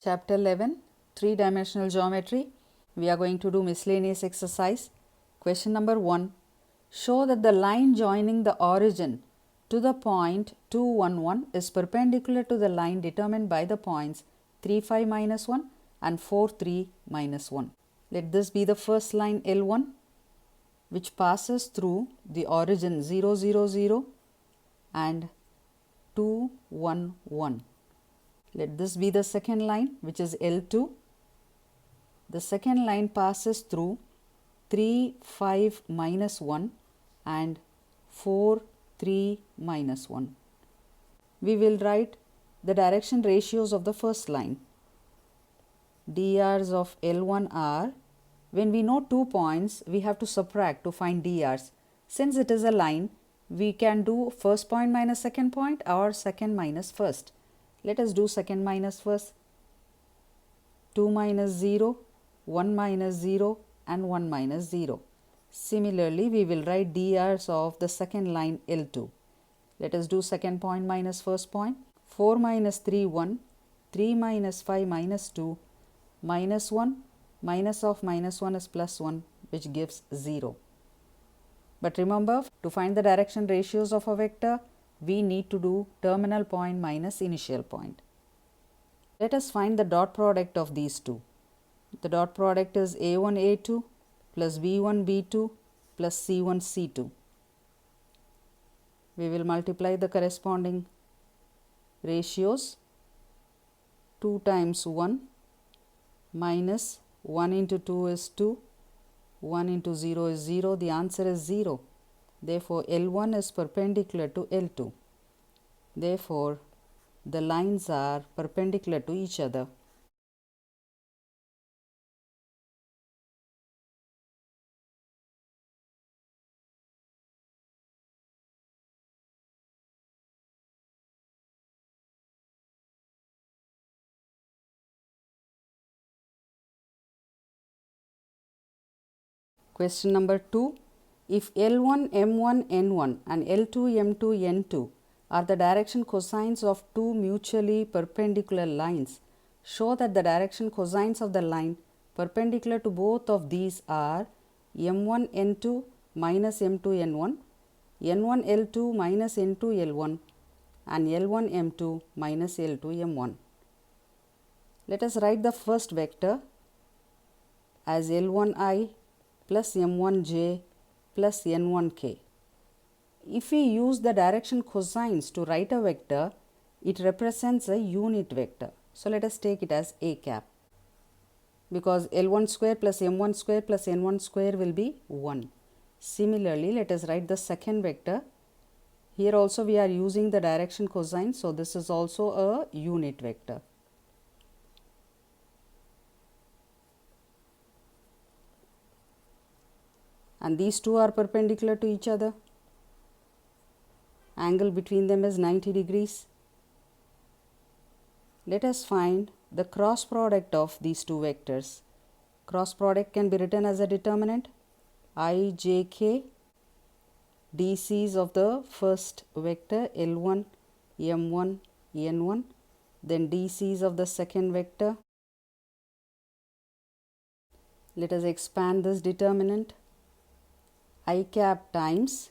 Chapter 11, Three-Dimensional Geometry. We are going to do miscellaneous exercise. Question number 1. Show that the line joining the origin to the point 2, 1, 1 is perpendicular to the line determined by the points 3, 5, minus 1 and 4, 3, minus 1. Let this be the first line L1, which passes through the origin 0, 0, 0 and 2, 1, 1. Let this be the second line, which is L2. The second line passes through 3, 5, minus 1 and 4, 3, minus 1. We will write the direction ratios of the first line. DRs of L1 are, when we know 2 points, we have to subtract to find DRs. Since it is a line, we can do first point minus second point or second minus first. Let us do second minus first. 2 minus 0, 1 minus 0 and 1 minus 0. Similarly, we will write DRs of the second line L2. Let us do second point minus first point. 4 minus 3, 1, 3 minus 5 minus 2, minus 1, minus of minus 1 is plus 1, which gives 0. But remember, to find the direction ratios of a vector, we need to do terminal point minus initial point. Let us find the dot product of these two. The dot product is A1, A2 plus B1, B2 plus C1, C2. We will multiply the corresponding ratios. 2 times 1 minus 1 into 2 is 2, 1 into 0 is 0, the answer is 0. Therefore, L1 is perpendicular to L2. Therefore, the lines are perpendicular to each other. Question number 2. If L1, M1, N1 and L2, M2, N2 are the direction cosines of two mutually perpendicular lines, show that the direction cosines of the line perpendicular to both of these are M1, N2 minus M2, N1, N1, L2 minus N2, L1 and L1, M2 minus L2, M1. Let us write the first vector as L1I plus M1J plus N1K. If we use the direction cosines to write a vector, it represents a unit vector. So, let us take it as A cap, because L1 square plus M1 square plus N1 square will be 1. Similarly, let us write the second vector. Here also we are using the direction cosine, so this is also a unit vector. And these two are perpendicular to each other. Angle between them is 90 degrees. Let us find the cross product of these two vectors. Cross product can be written as a determinant I, J, K. DCs of the first vector L1, M1, N1. Then DCs of the second vector. Let us expand this determinant. I cap times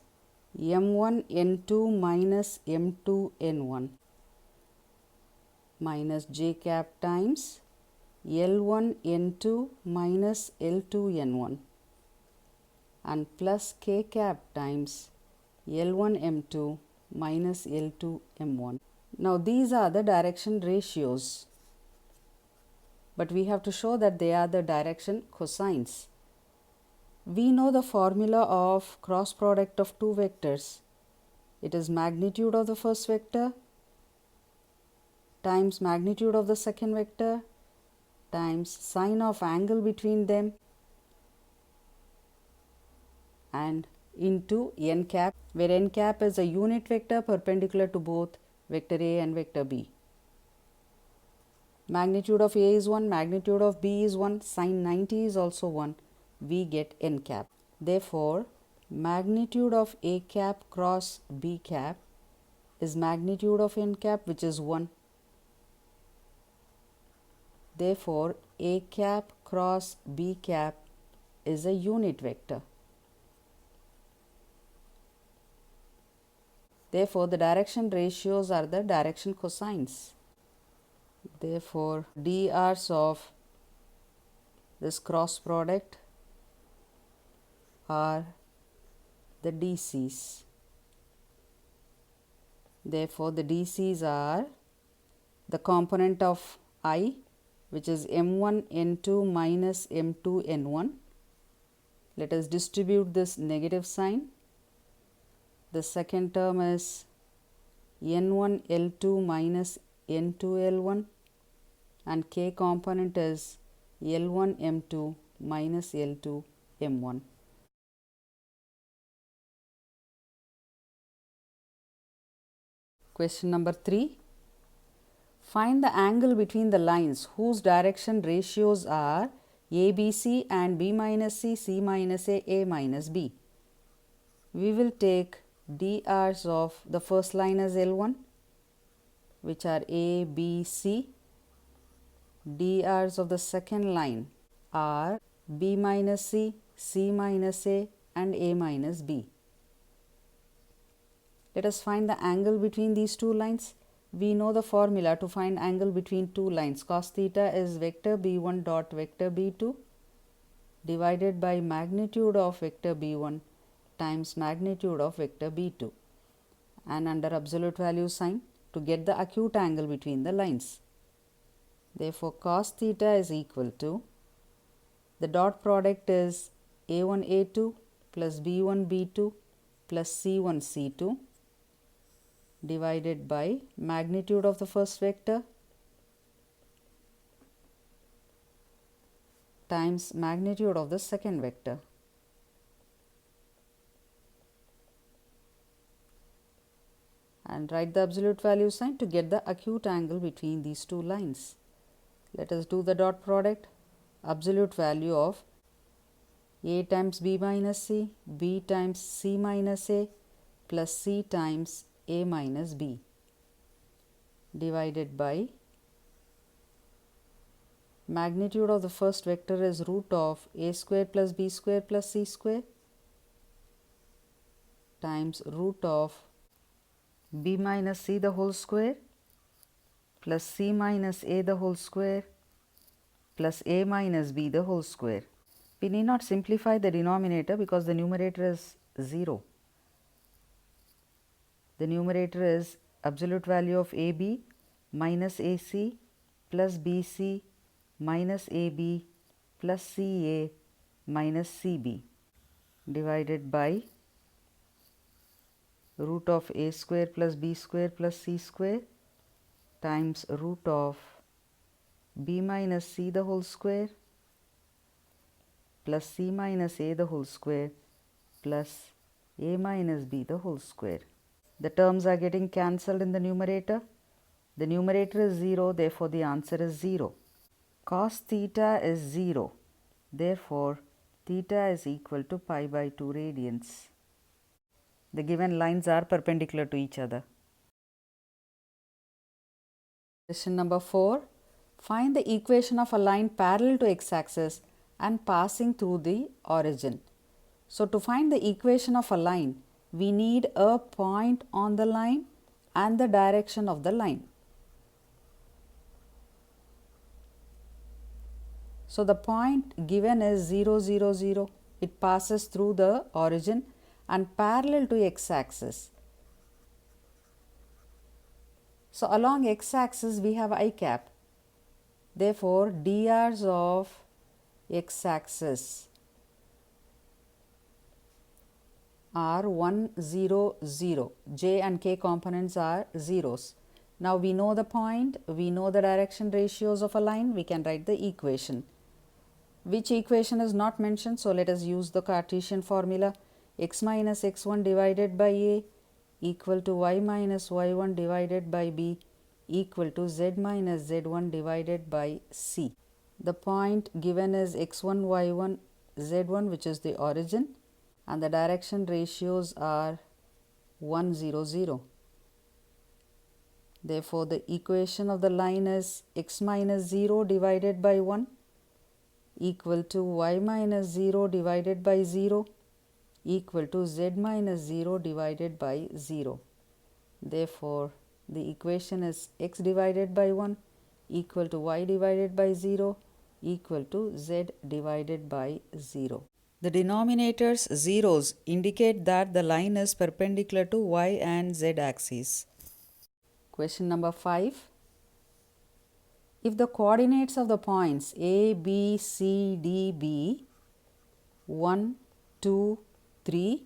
M1 N2 minus M2 N1 minus J cap times L1 N2 minus L2 N1 and plus K cap times L1 M2 minus L2 M1. Now, these are the direction ratios, but we have to show that they are the direction cosines. We know the formula of cross product of two vectors. It is magnitude of the first vector times magnitude of the second vector times sine of angle between them and into n cap, where n cap is a unit vector perpendicular to both vector A and vector B. Magnitude of A is 1, magnitude of B is 1, sine 90 is also 1. We get n cap. Therefore, magnitude of A cap cross B cap is magnitude of n cap, which is 1. Therefore, A cap cross B cap is a unit vector. Therefore, the direction ratios are the direction cosines. Therefore, dR's of this cross product are the DC's. Therefore, the DC's are the component of I, which is m1 n2 minus m2 n1. Let us distribute this negative sign. The second term is n1 L2 minus n2 L1, and k component is L1 m2 minus L2 m1. Question number 3. Find the angle between the lines whose direction ratios are ABC and B minus C, C minus A minus B. We will take dR's of the first line as L1, which are A, B, C. dR's of the second line are B minus C, C minus A and A minus B. Let us find the angle between these two lines. We know the formula to find angle between two lines. Cos theta is vector B1 dot vector B2 divided by magnitude of vector B1 times magnitude of vector B2, and under absolute value sign to get the acute angle between the lines. Therefore, cos theta is equal to, the dot product is A1 A2 plus B1 B2 plus C1 C2 divided by magnitude of the first vector times magnitude of the second vector. And write the absolute value sign to get the acute angle between these two lines. Let us do the dot product. Absolute value of A times B minus C, B times C minus A plus C times A minus B divided by magnitude of the first vector is root of A square plus B square plus C square times root of B minus C the whole square plus C minus A the whole square plus A minus B the whole square. We need not simplify the denominator because the numerator is 0. The numerator is absolute value of AB minus AC plus BC minus AB plus CA minus CB divided by root of A square plus B square plus C square times root of B minus C the whole square plus C minus A the whole square plus A minus B the whole square. The terms are getting cancelled in the numerator. The numerator is 0, therefore the answer is 0. Cos theta is 0, therefore theta is equal to pi by 2 radians. The given lines are perpendicular to each other. Question number 4. Find the equation of a line parallel to x-axis and passing through the origin. So, to find the equation of a line, we need a point on the line and the direction of the line. So, the point given is 0, 0, 0. It passes through the origin and parallel to x-axis. So, along x-axis we have I cap. Therefore, dR's of x-axis are 1, 0, 0. J and K components are zeros. Now, we know the point, we know the direction ratios of a line, we can write the equation. Which equation is not mentioned? So, let us use the Cartesian formula. X minus x1 divided by A equal to y minus y1 divided by B equal to z minus z1 divided by C. The point given is x1, y1, z1, which is the origin, and the direction ratios are 1, 0, 0. Therefore, the equation of the line is x minus 0 divided by 1 equal to y minus 0 divided by 0 equal to z minus 0 divided by 0. Therefore, the equation is x divided by 1 equal to y divided by 0 equal to z divided by 0. The denominator's zeros indicate that the line is perpendicular to y and z axes. Question number 5. If the coordinates of the points A, B, C, D be 1, 2, 3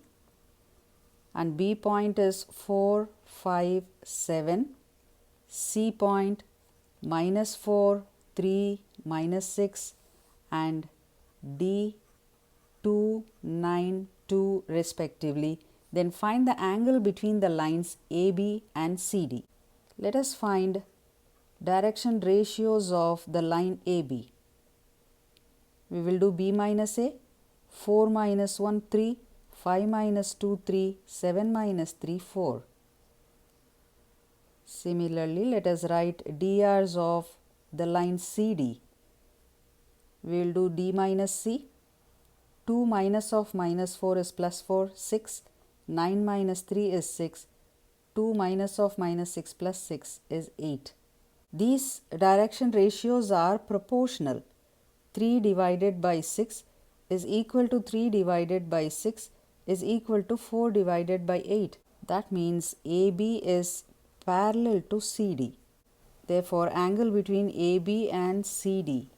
and B point is 4, 5, 7, C point minus 4, 3, minus 6 and D 2, 9, 2 respectively, then find the angle between the lines AB and CD. Let us find direction ratios of the line AB. We will do B minus A, 4 minus 1, 3, 5 minus 2, 3, 7 minus 3, 4. Similarly, let us write DRs of the line CD. We will do D minus C. 2 minus of minus 4 is plus 4, 6. 9 minus 3 is 6. 2 minus of minus 6 plus 6 is 8. These direction ratios are proportional. 3 divided by 6 is equal to 3 divided by 6 is equal to 4 divided by 8. That means AB is parallel to CD. Therefore, angle between AB and CD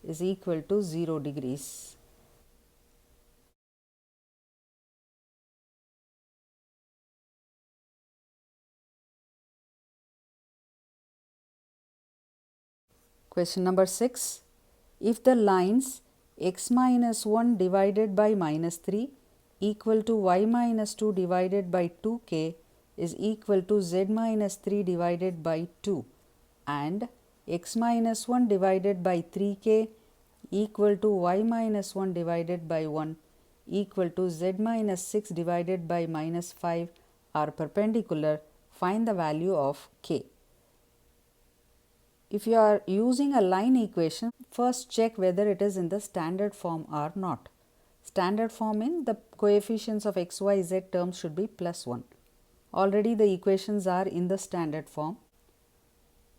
is equal to 0 degrees. Question number 6. If the lines x minus 1 divided by minus 3 equal to y minus 2 divided by 2k is equal to z minus 3 divided by 2 and x minus 1 divided by 3k equal to y minus 1 divided by 1 equal to z minus 6 divided by minus 5 are perpendicular, find the value of k. If you are using a line equation, first check whether it is in the standard form or not. Standard form in the coefficients of x, y, z terms should be plus 1. Already the equations are in the standard form.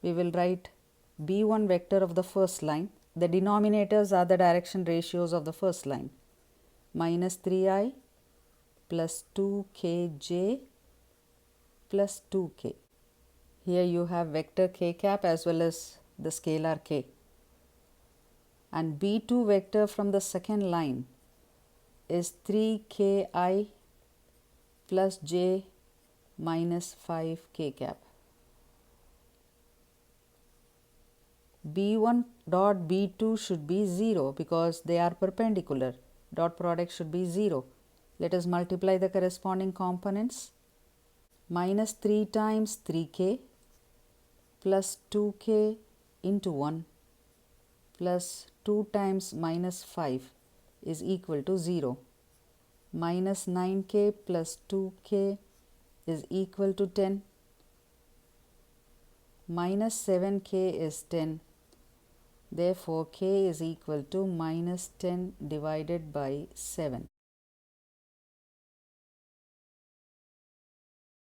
We will write b1 vector of the first line. The denominators are the direction ratios of the first line. Minus 3i plus 2kj plus 2k. Here you have vector k cap as well as the scalar k. And b2 vector from the second line is 3ki plus j minus 5k cap. b1 dot b2 should be 0 because they are perpendicular. Dot product should be 0. Let us multiply the corresponding components. Minus 3 times 3k plus 2k into 1 plus 2 times minus 5 is equal to 0. Minus 9k plus 2k is equal to 10. Minus 7k is 10. Therefore, k is equal to minus 10 divided by 7.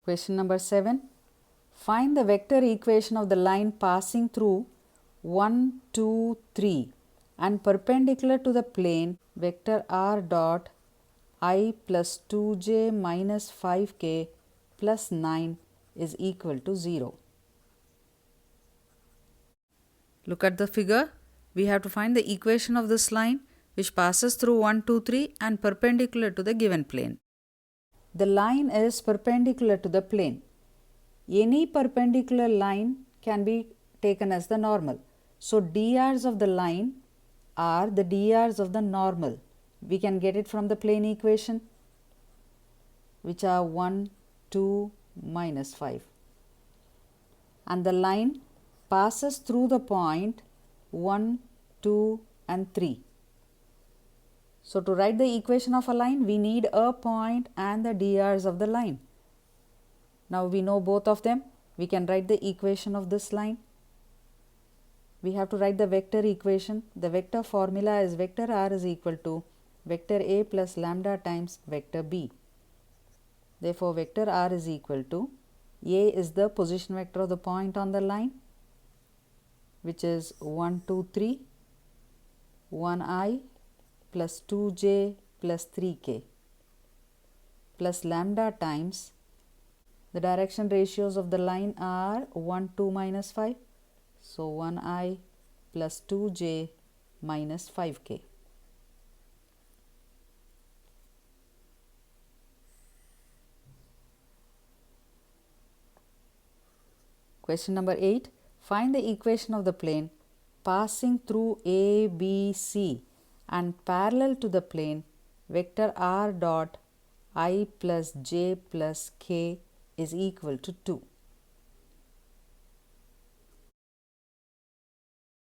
Question number 7. Find the vector equation of the line passing through 1, 2, 3 and perpendicular to the plane vector r dot I plus 2j minus 5k plus 9 is equal to 0. Look at the figure. We have to find the equation of this line which passes through 1, 2, 3 and perpendicular to the given plane. The line is perpendicular to the plane. Any perpendicular line can be taken as the normal. So, drs of the line are the drs of the normal. We can get it from the plane equation, which are 1, 2, minus 5. And the line passes through the point 1, 2 and 3. So, to write the equation of a line, we need a point and the drs of the line. Now, we know both of them. we can write the equation of this line. We have to write the vector equation. The vector formula is vector r is equal to vector a plus lambda times vector b. Therefore, vector r is equal to a is the position vector of the point on the line, which is 1, 2, 3, 1i plus 2j plus 3k plus lambda times the direction ratios of the line are 1, 2, minus 5. So, 1i plus 2j minus 5k. Question number 8. Find the equation of the plane passing through A, B, C and parallel to the plane vector r dot I plus j plus k is equal to 2.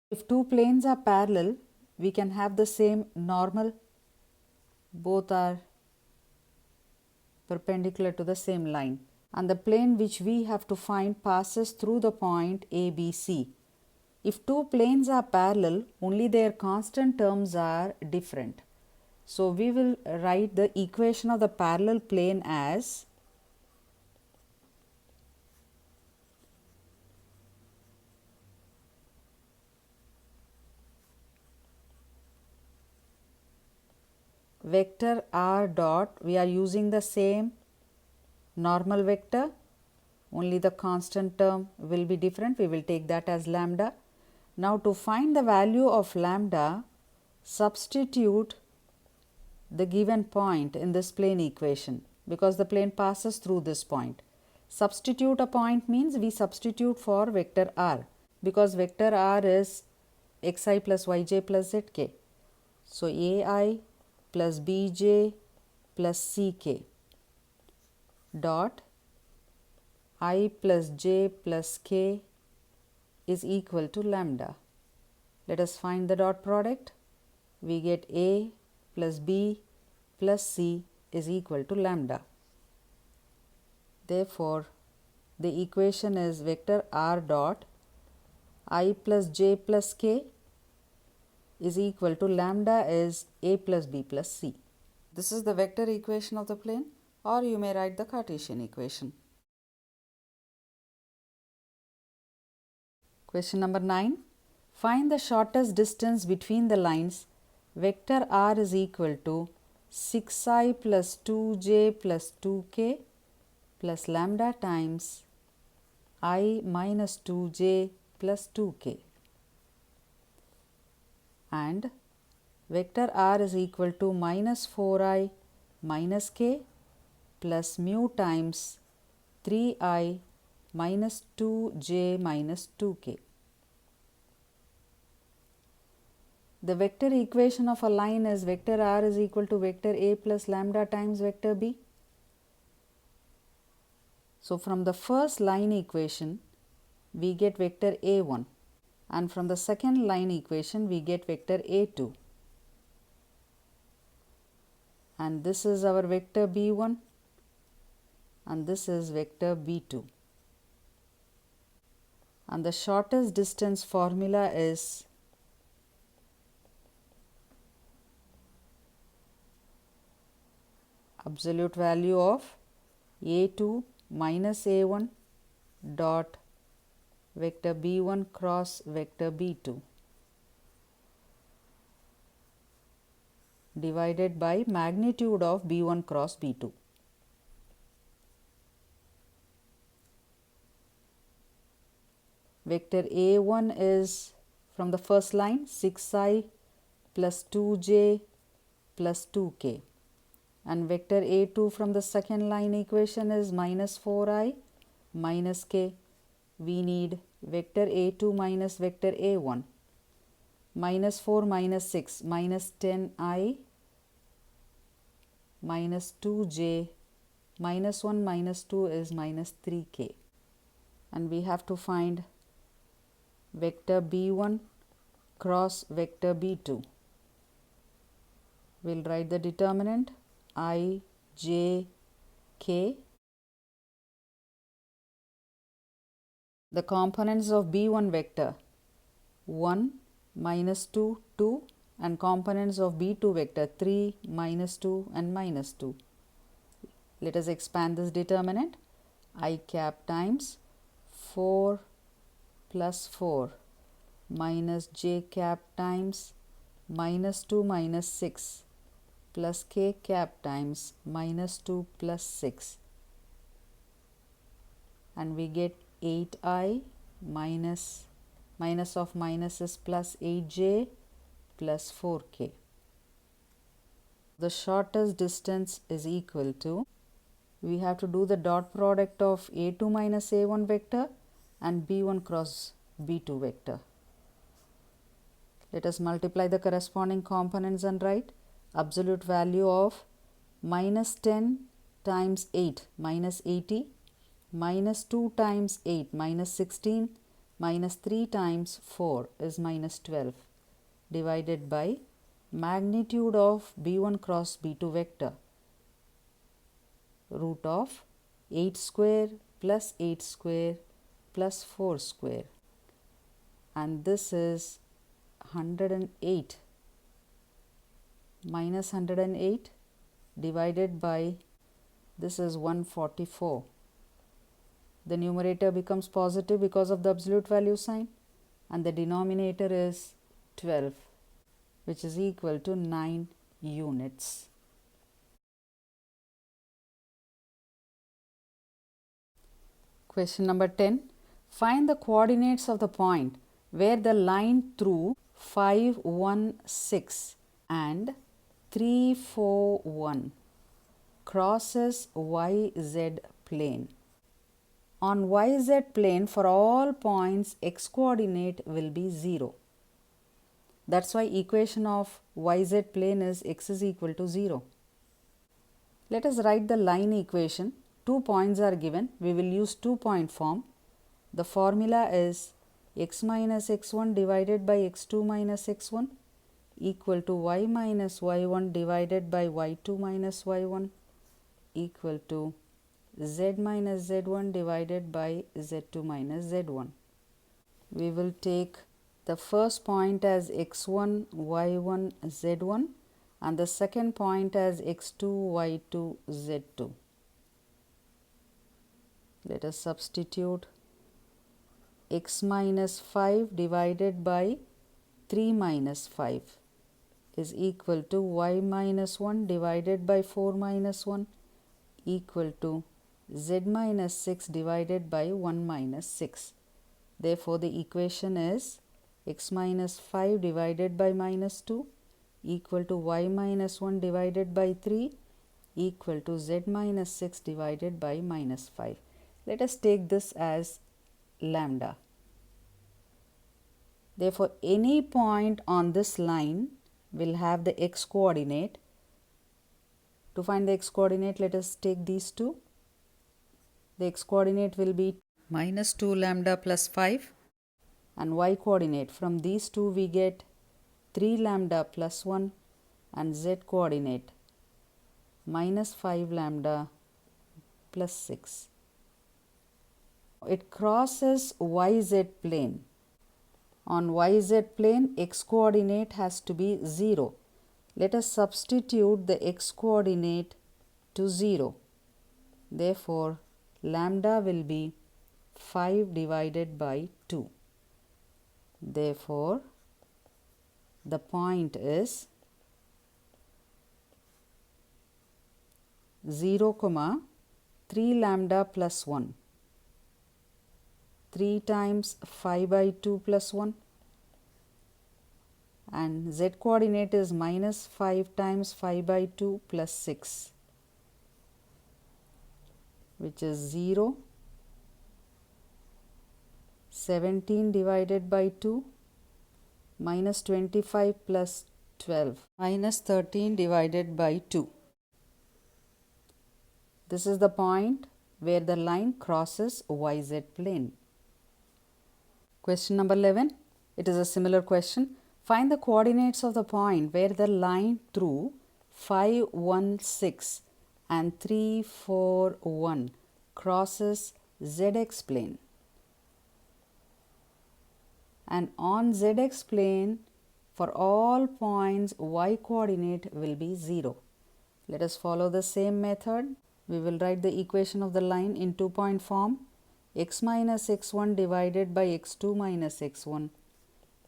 If two planes are parallel, we can have the same normal. Both are perpendicular to the same line. And the plane which we have to find passes through the point ABC. If two planes are parallel, only their constant terms are different. So, we will write the equation of the parallel plane as vector r dot, we are using the same normal vector, only the constant term will be different. We will take that as lambda. Now, to find the value of lambda, substitute the given point in this plane equation, because the plane passes through this point. Substitute a point means we substitute for vector r, because vector r is xi plus yj plus zk. So, ai plus bj plus ck dot I plus j plus k is equal to lambda. Let us find the dot product. We get a plus b plus c is equal to lambda. Therefore, the equation is vector r dot I plus j plus k is equal to lambda is a plus b plus c. This is the vector equation of the plane, or you may write the Cartesian equation. Question number 9. Find the shortest distance between the lines vector r is equal to 6i plus 2j plus 2k plus lambda times I minus 2j plus 2k, and vector r is equal to minus 4i minus k plus mu times 3i minus 2j minus 2k. The vector equation of a line is vector r is equal to vector a plus lambda times vector b. So, from the first line equation we get vector a1, and from the second line equation we get vector a2, and this is our vector b1 and this is vector b2, and the shortest distance formula is absolute value of a2 minus a1 dot vector b1 cross vector b2 divided by magnitude of b1 cross b2. Vector a1 is from the first line 6i plus 2j plus 2k, and vector a2 from the second line equation is minus 4i minus k. We need vector a2 minus vector a1. Minus 4 minus 6 minus 10i minus 2j minus 1 minus 2 is minus 3k, and we have to find vector b1 cross vector b2. We will write the determinant I, j, k The components of B1 vector 1, minus 2, 2, and components of B2 vector 3, minus 2 and minus 2. Let us expand this determinant. I cap times 4 plus 4 minus j cap times minus 2 minus 6 plus k cap times minus 2 plus 6, and we get 8i minus of minuses plus 8j plus 4k. The shortest distance is equal to, we have to do the dot product of a2 minus a1 vector and b1 cross b2 vector. Let us multiply the corresponding components and write absolute value of minus 10 times 8 minus 80, minus 2 times 8 minus 16, minus 3 times 4 is minus 12, divided by magnitude of b1 cross b2 vector, root of 8 square plus 8 square plus 4 square, and this is 108 minus 108 divided by, this is 144. The numerator becomes positive because of the absolute value sign, and the denominator is 12, which is equal to 9 units. Question number 10. Find the coordinates of the point where the line through 5, 1, 6 and 3, 4, 1 crosses YZ plane. On YZ plane, for all points, x coordinate will be 0. That's why equation of YZ plane is x is equal to 0. Let us write the line equation. 2 points are given. We will use 2-point form. The formula is x minus x1 divided by x2 minus x1 equal to y minus y1 divided by y2 minus y1 equal to z minus z1 divided by z2 minus z1. We will take the first point as x1, y1, z1 and the second point as x2, y2, z2. Let us substitute x minus 5 divided by 3 minus 5 is equal to y minus 1 divided by 4 minus 1 equal to z minus 6 divided by 1 minus 6. Therefore, the equation is x minus 5 divided by minus 2 equal to y minus 1 divided by 3 equal to z minus 6 divided by minus 5. Let us take this as lambda. Therefore, any point on this line will have the x coordinate. To find the x coordinate, let us take these two. The x coordinate will be minus 2 lambda plus 5, and y coordinate, from these two we get 3 lambda plus 1, and z coordinate minus 5 lambda plus 6. It crosses YZ plane. On YZ plane, x coordinate has to be 0. Let us substitute the x coordinate to 0. Therefore, lambda will be 5 divided by 2. Therefore, the point is 0, 3 lambda plus 1. 3 times 5 by 2 plus 1, and z coordinate is minus 5 times 5 by 2 plus 6, which is 0, 17 divided by 2, minus 25 plus 12, minus 13 divided by 2. This is the point where the line crosses YZ plane. Question number 11. It is a similar question. Find the coordinates of the point where the line through 5, 1, 6 and 3, 4, 1 crosses ZX plane. and on zx plane for all points y coordinate will be 0. Let us follow the same method. We will write the equation of the line in 2-point form. X minus x1 divided by x2 minus x1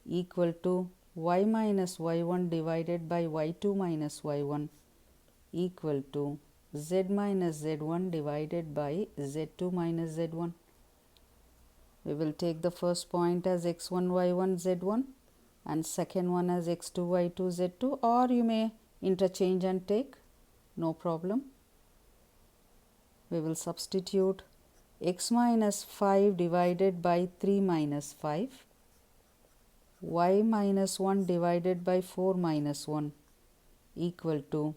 equal to y minus y1 divided by y2 minus y1 equal to z minus z1 divided by z2 minus z1. We will take the first point as x1 y1 z1 and second one as x2 y2 z2, or you may interchange and take, no problem. We will substitute x minus 5 divided by 3 minus 5, y minus 1 divided by 4 minus 1 equal to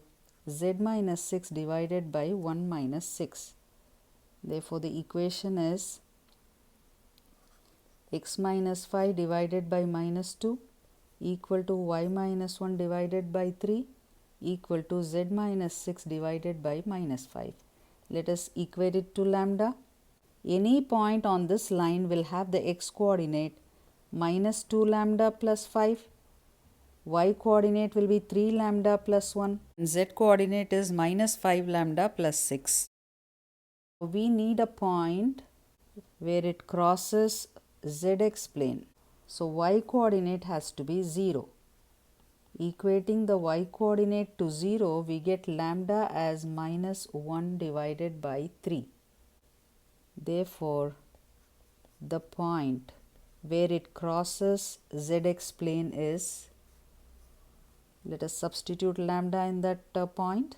z minus 6 divided by 1 minus 6. Therefore, the equation is x minus 5 divided by minus 2 equal to y minus 1 divided by 3 equal to z minus 6 divided by minus 5. Let us equate it to lambda. Any point on this line will have the x coordinate minus 2 lambda plus 5, y coordinate will be 3 lambda plus 1, and z coordinate is minus 5 lambda plus 6. We need a point where it crosses zx plane. So, y coordinate has to be 0. Equating the y coordinate to 0, we get lambda as minus 1 divided by 3. Therefore, the point where it crosses zx plane is, let us substitute lambda in that point,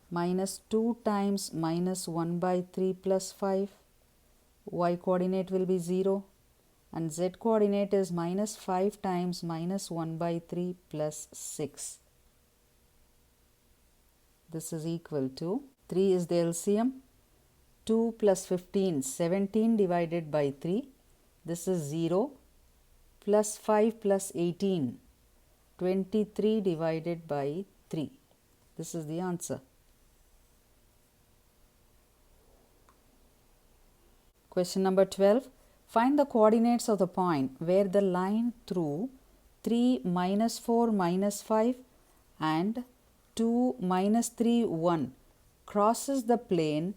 minus 2 times minus 1 by 3 plus 5, y coordinate will be 0, and z coordinate is minus 5 times minus 1 by 3 plus 6. This is equal to, 3 is the LCM, 2 plus 15, 17 divided by 3, this is 0, plus 5 plus 18, 23 divided by 3. This is the answer. Question number 12. Find the coordinates of the point where the line through 3 minus 4 minus 5 and 2 minus 3 1 crosses the plane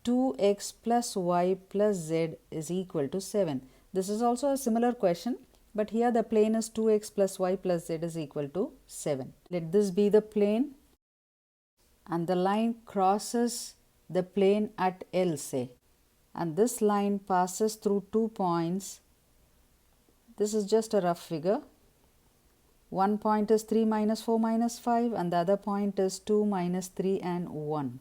2x plus y plus z is equal to 7. This is also a similar question, but here the plane is 2x plus y plus z is equal to 7. Let this be the plane and the line crosses the plane at L, say, and this line passes through 2 points. This is just a rough figure. One point is 3 minus 4 minus 5 and the other point is 2 minus 3 and 1.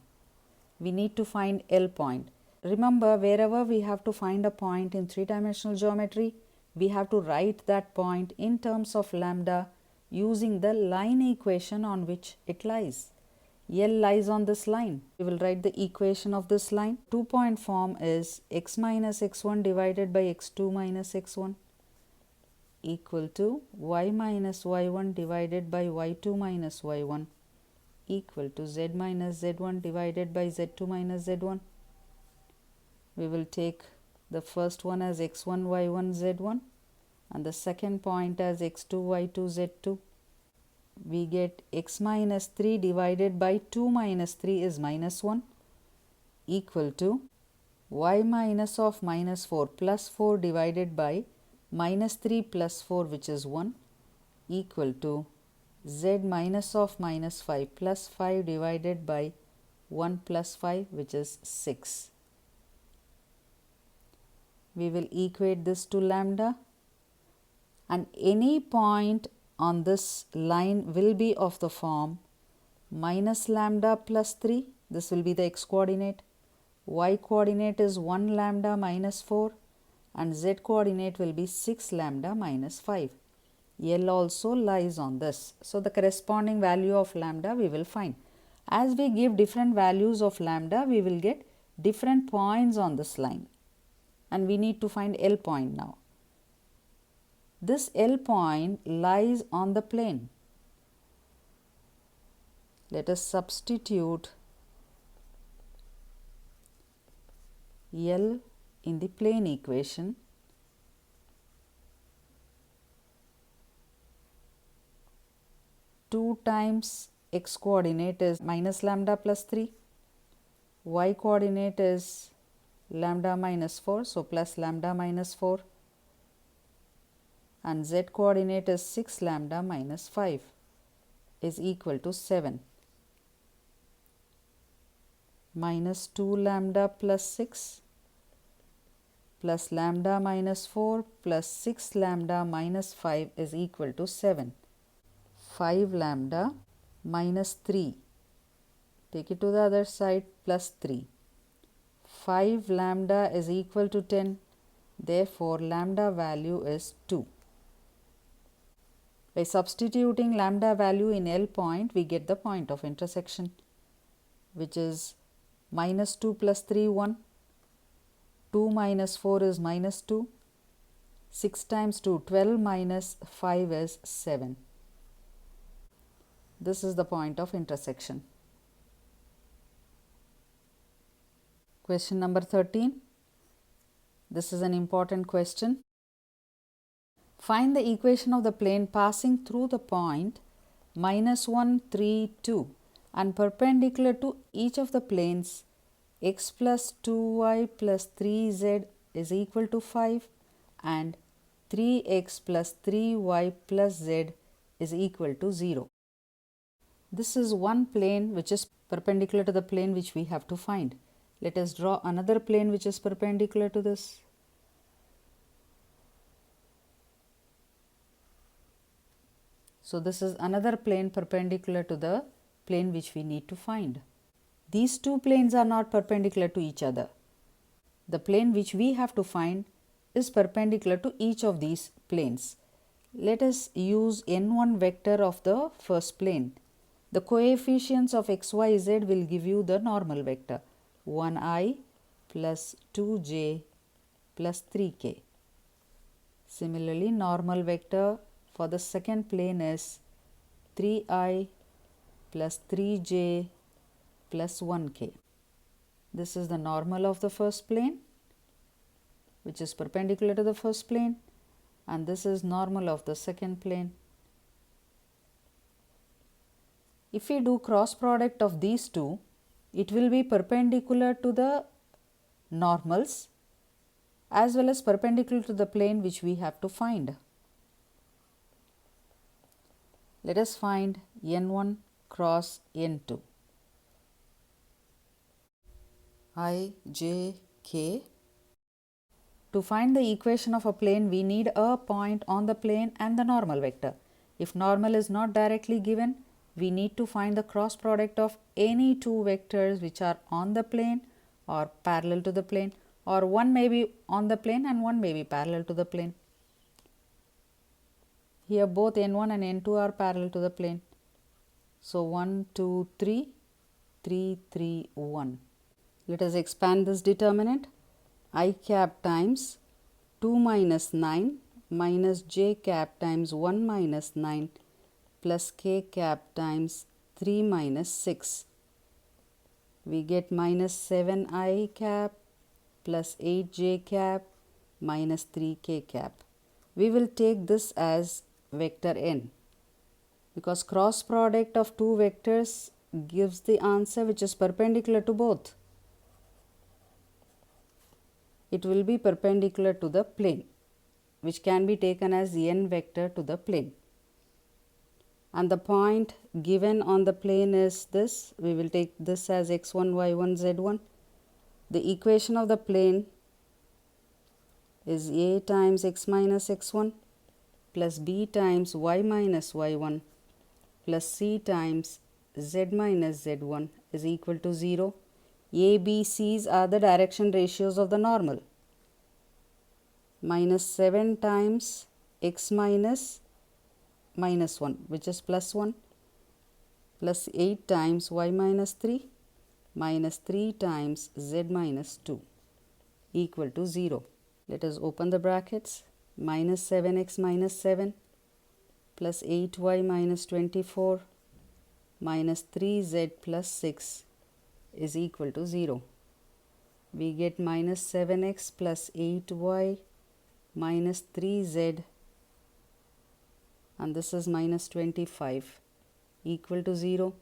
We need to find L point. Remember, wherever we have to find a point in 3-dimensional geometry, we have to write that point in terms of lambda using the line equation on which it lies. L lies on this line. We will write the equation of this line. 2-point form is x minus x1 divided by x2 minus x1 equal to y minus y1 divided by y2 minus y1 equal to z minus z1 divided by z2 minus z1. We will take the first one as x1 y1 z1 and the second point as x2 y2 z2. We get x minus 3 divided by 2 minus 3 is minus 1 equal to y minus of minus 4 plus 4 divided by minus 3 plus 4, which is 1, equal to z minus of minus 5 plus 5 divided by 1 plus 5, which is 6. We will equate this to lambda, and any point on this line will be of the form minus lambda plus 3. This will be the x coordinate. Y coordinate is 1 lambda minus 4 and z coordinate will be 6 lambda minus 5. L also lies on this. So, the corresponding value of lambda we will find. As we give different values of lambda, we will get different points on this line, and we need to find L point now. This L point lies on the plane. Let us substitute L in the plane equation. 2 times x coordinate is minus lambda plus 3, y coordinate is lambda minus 4, so plus lambda minus 4, and z coordinate is 6 lambda minus 5 is equal to 7. Minus 2 lambda plus 6 plus lambda minus 4 plus 6 lambda minus 5 is equal to 7. 5 lambda minus 3, take it to the other side, plus 3. 5 lambda is equal to 10, therefore lambda value is 2. By substituting lambda value in L point, we get the point of intersection, which is minus 2 plus 3, 1. 2 minus 4 is minus 2. 6 times 2, 12 minus 5 is 7. This is the point of intersection. Question number 13. This is an important question. Find the equation of the plane passing through the point minus 1, 3, 2 and perpendicular to each of the planes x plus 2y plus 3z is equal to 5 and 3x plus 3y plus z is equal to 0. This is one plane which is perpendicular to the plane which we have to find. Let us draw another plane which is perpendicular to this. So this is another plane perpendicular to the plane which we need to find. These two planes are not perpendicular to each other. The plane which we have to find is perpendicular to each of these planes. Let us use n1 vector of the first plane. The coefficients of x, y, z will give you the normal vector 1i plus 2j plus 3k. Similarly, normal vector for the second plane is 3i plus 3j plus 1k. This is the normal of the first plane, which is perpendicular to the first plane, and this is normal of the second plane. If we do cross product of these two, it will be perpendicular to the normals as well as perpendicular to the plane which we have to find. Let us find n1 cross n2. I, j, k. To find the equation of a plane, we need a point on the plane and the normal vector. If normal is not directly given, we need to find the cross product of any two vectors which are on the plane or parallel to the plane, or one may be on the plane and one may be parallel to the plane. Here both n1 and n2 are parallel to the plane. So 1, 2, 3, 3, 3, 1. Let us expand this determinant. I cap times 2 minus 9 minus j cap times 1 minus 9 plus k cap times 3 minus 6. We get minus 7i cap plus 8j cap minus 3k cap. We will take this as vector n because cross product of two vectors gives the answer which is perpendicular to both. It will be perpendicular to the plane, which can be taken as n vector to the plane. And the point given on the plane is this. We will take this as x1, y1, z1. The equation of the plane is a times x minus x1 plus b times y minus y1 plus c times z minus z1 is equal to 0. A, B, C's are the direction ratios of the normal. Minus 7 times x minus minus 1, which is plus 1, plus 8 times y minus 3 minus 3 times z minus 2 equal to 0. Let us open the brackets. Minus 7x minus 7 plus 8y minus 24 minus 3z plus 6 is equal to 0. We get minus 7x plus 8y minus 3z, and this is minus 25. equal to 0.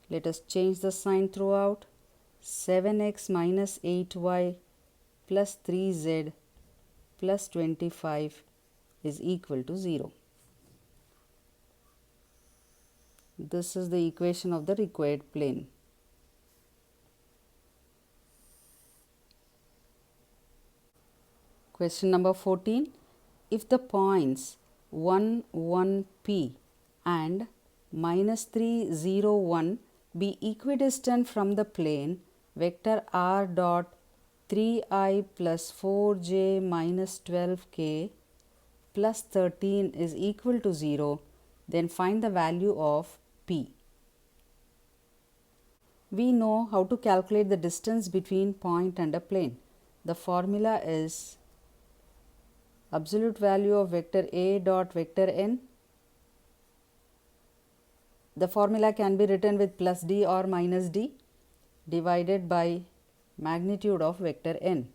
Let us change the sign throughout. 7x minus 8y plus 3z plus 25 is equal to 0. This is the equation of the required plane. Question number 14. If the points 1, 1, P and minus 3, 0, 1 be equidistant from the plane, vector r dot 3i plus 4j minus 12k plus 13 is equal to 0, then find the value of P. We know how to calculate the distance between point and a plane. The formula is absolute value of vector A dot vector n. The formula can be written with plus d or minus d divided by magnitude of vector n.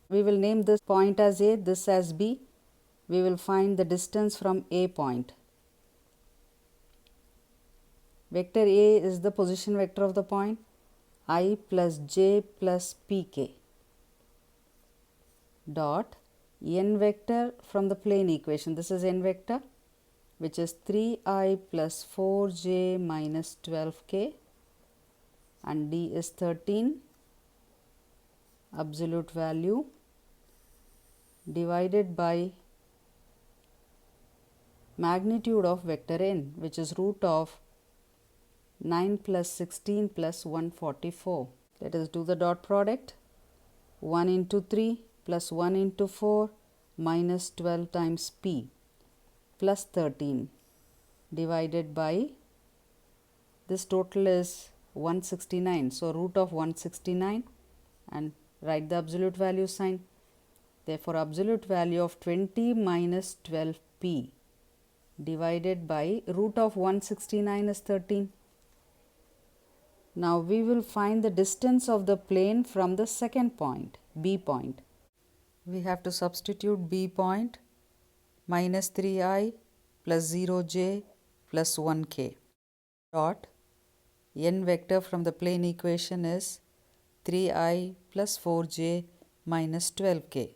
We will name this point as A, this as B. We will find the distance from A point. Vector A is the position vector of the point, I plus j plus pk dot n vector from the plane equation. This is n vector, which is 3i plus 4j minus 12k, and d is 13, absolute value, divided by magnitude of vector n, which is root of 9 plus 16 plus 144. Let us do the dot product. 1 into 3 plus 1 into 4 minus 12 times p plus 13 divided by, this total is 169. So, root of 169 and write the absolute value sign. Therefore, absolute value of 20 minus 12p divided by root of 169 is 13. Now, we will find the distance of the plane from the second point, B point. We have to substitute B point, minus 3i plus 0j plus 1k dot n vector from the plane equation is 3i plus 4j minus 12k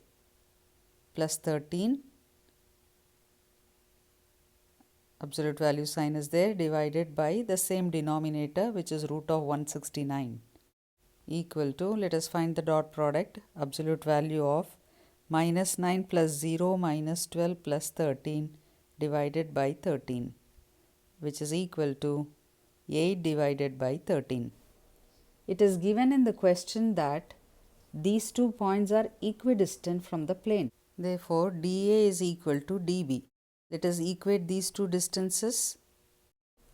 plus 13, absolute value sign is there, divided by the same denominator, which is root of 169, equal to, let us find the dot product, absolute value of minus 9 plus 0 minus 12 plus 13 divided by 13, which is equal to 8 divided by 13. It is given in the question that these 2 points are equidistant from the plane. Therefore, dA is equal to dB. Let us equate these two distances.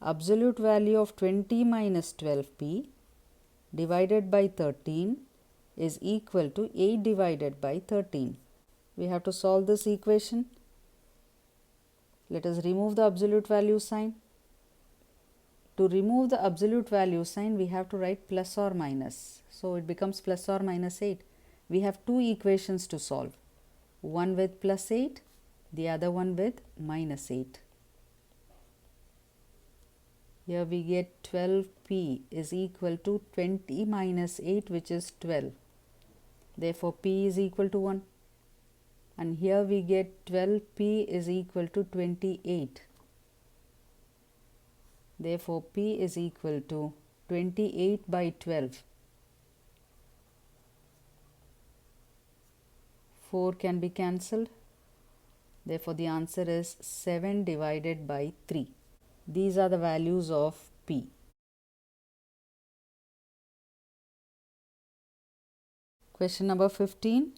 Absolute value of 20 minus 12p divided by 13 is equal to 8 divided by 13. We have to solve this equation. Let us remove the absolute value sign. To remove the absolute value sign, we have to write plus or minus. So, it becomes plus or minus 8. We have two equations to solve, one with plus 8, the other one with minus 8. Here we get 12p is equal to 20 minus 8, which is 12. Therefore, p is equal to 1. And here we get 12p is equal to 28. Therefore, p is equal to 28 by 12. 4 can be cancelled. Therefore, the answer is 7 divided by 3. These are the values of p. Question number 15.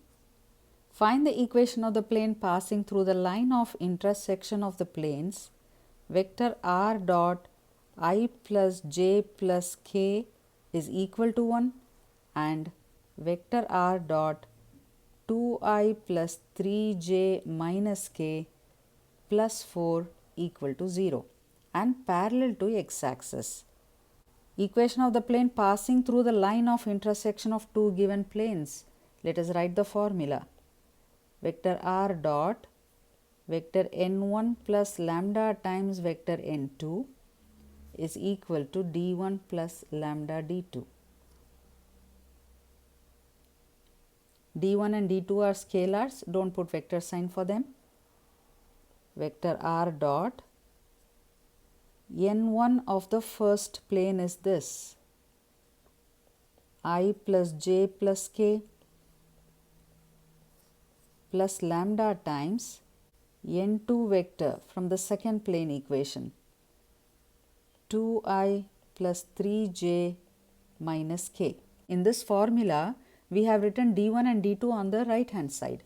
Find the equation of the plane passing through the line of intersection of the planes vector r dot I plus j plus k is equal to 1 and vector r dot 2i plus 3j minus k plus 4 equal to 0 and parallel to x-axis. Equation of the plane passing through the line of intersection of two given planes. Let us write the formula. Vector r dot vector n1 plus lambda times vector n2 is equal to d1 plus lambda d2. d1 and d2 are scalars, don't put vector sign for them. Vector r dot n1 of the first plane is this, I plus j plus k plus lambda times n2 vector from the second plane equation, 2i plus 3j minus k. In this formula, we have written d1 and d2 on the right hand side.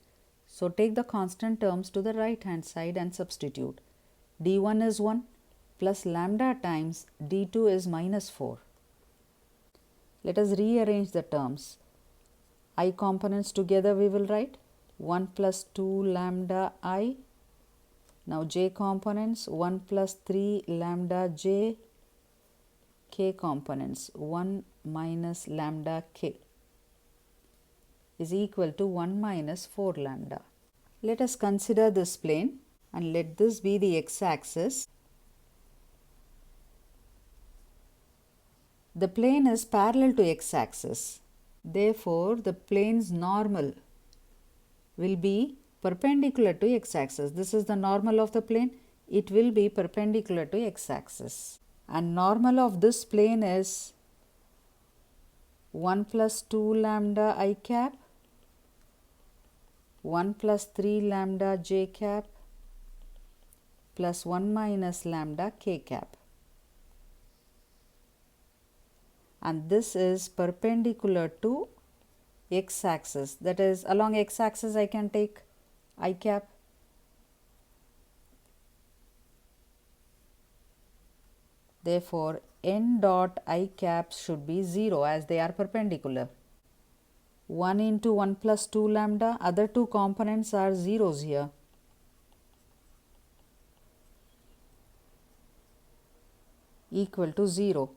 So, take the constant terms to the right hand side and substitute. d1 is 1 plus lambda times d2 is minus 4. Let us rearrange the terms. I components together we will write 1 plus 2 lambda I. Now, j components 1 plus 3 lambda j, k components 1 minus lambda k is equal to 1 minus 4 lambda. Let us consider this plane and let this be the x-axis. The plane is parallel to x-axis. Therefore, the plane's normal will be perpendicular to x-axis. This is the normal of the plane. It will be perpendicular to x-axis. And normal of this plane is 1 plus 2 lambda I cap, 1 plus 3 lambda j cap plus 1 minus lambda k cap. And this is perpendicular to x-axis, that is along x-axis I can take I cap. Therefore, n dot I caps should be 0 as they are perpendicular. 1 into 1 plus 2 lambda, other two components are zeros here. Equal to 0.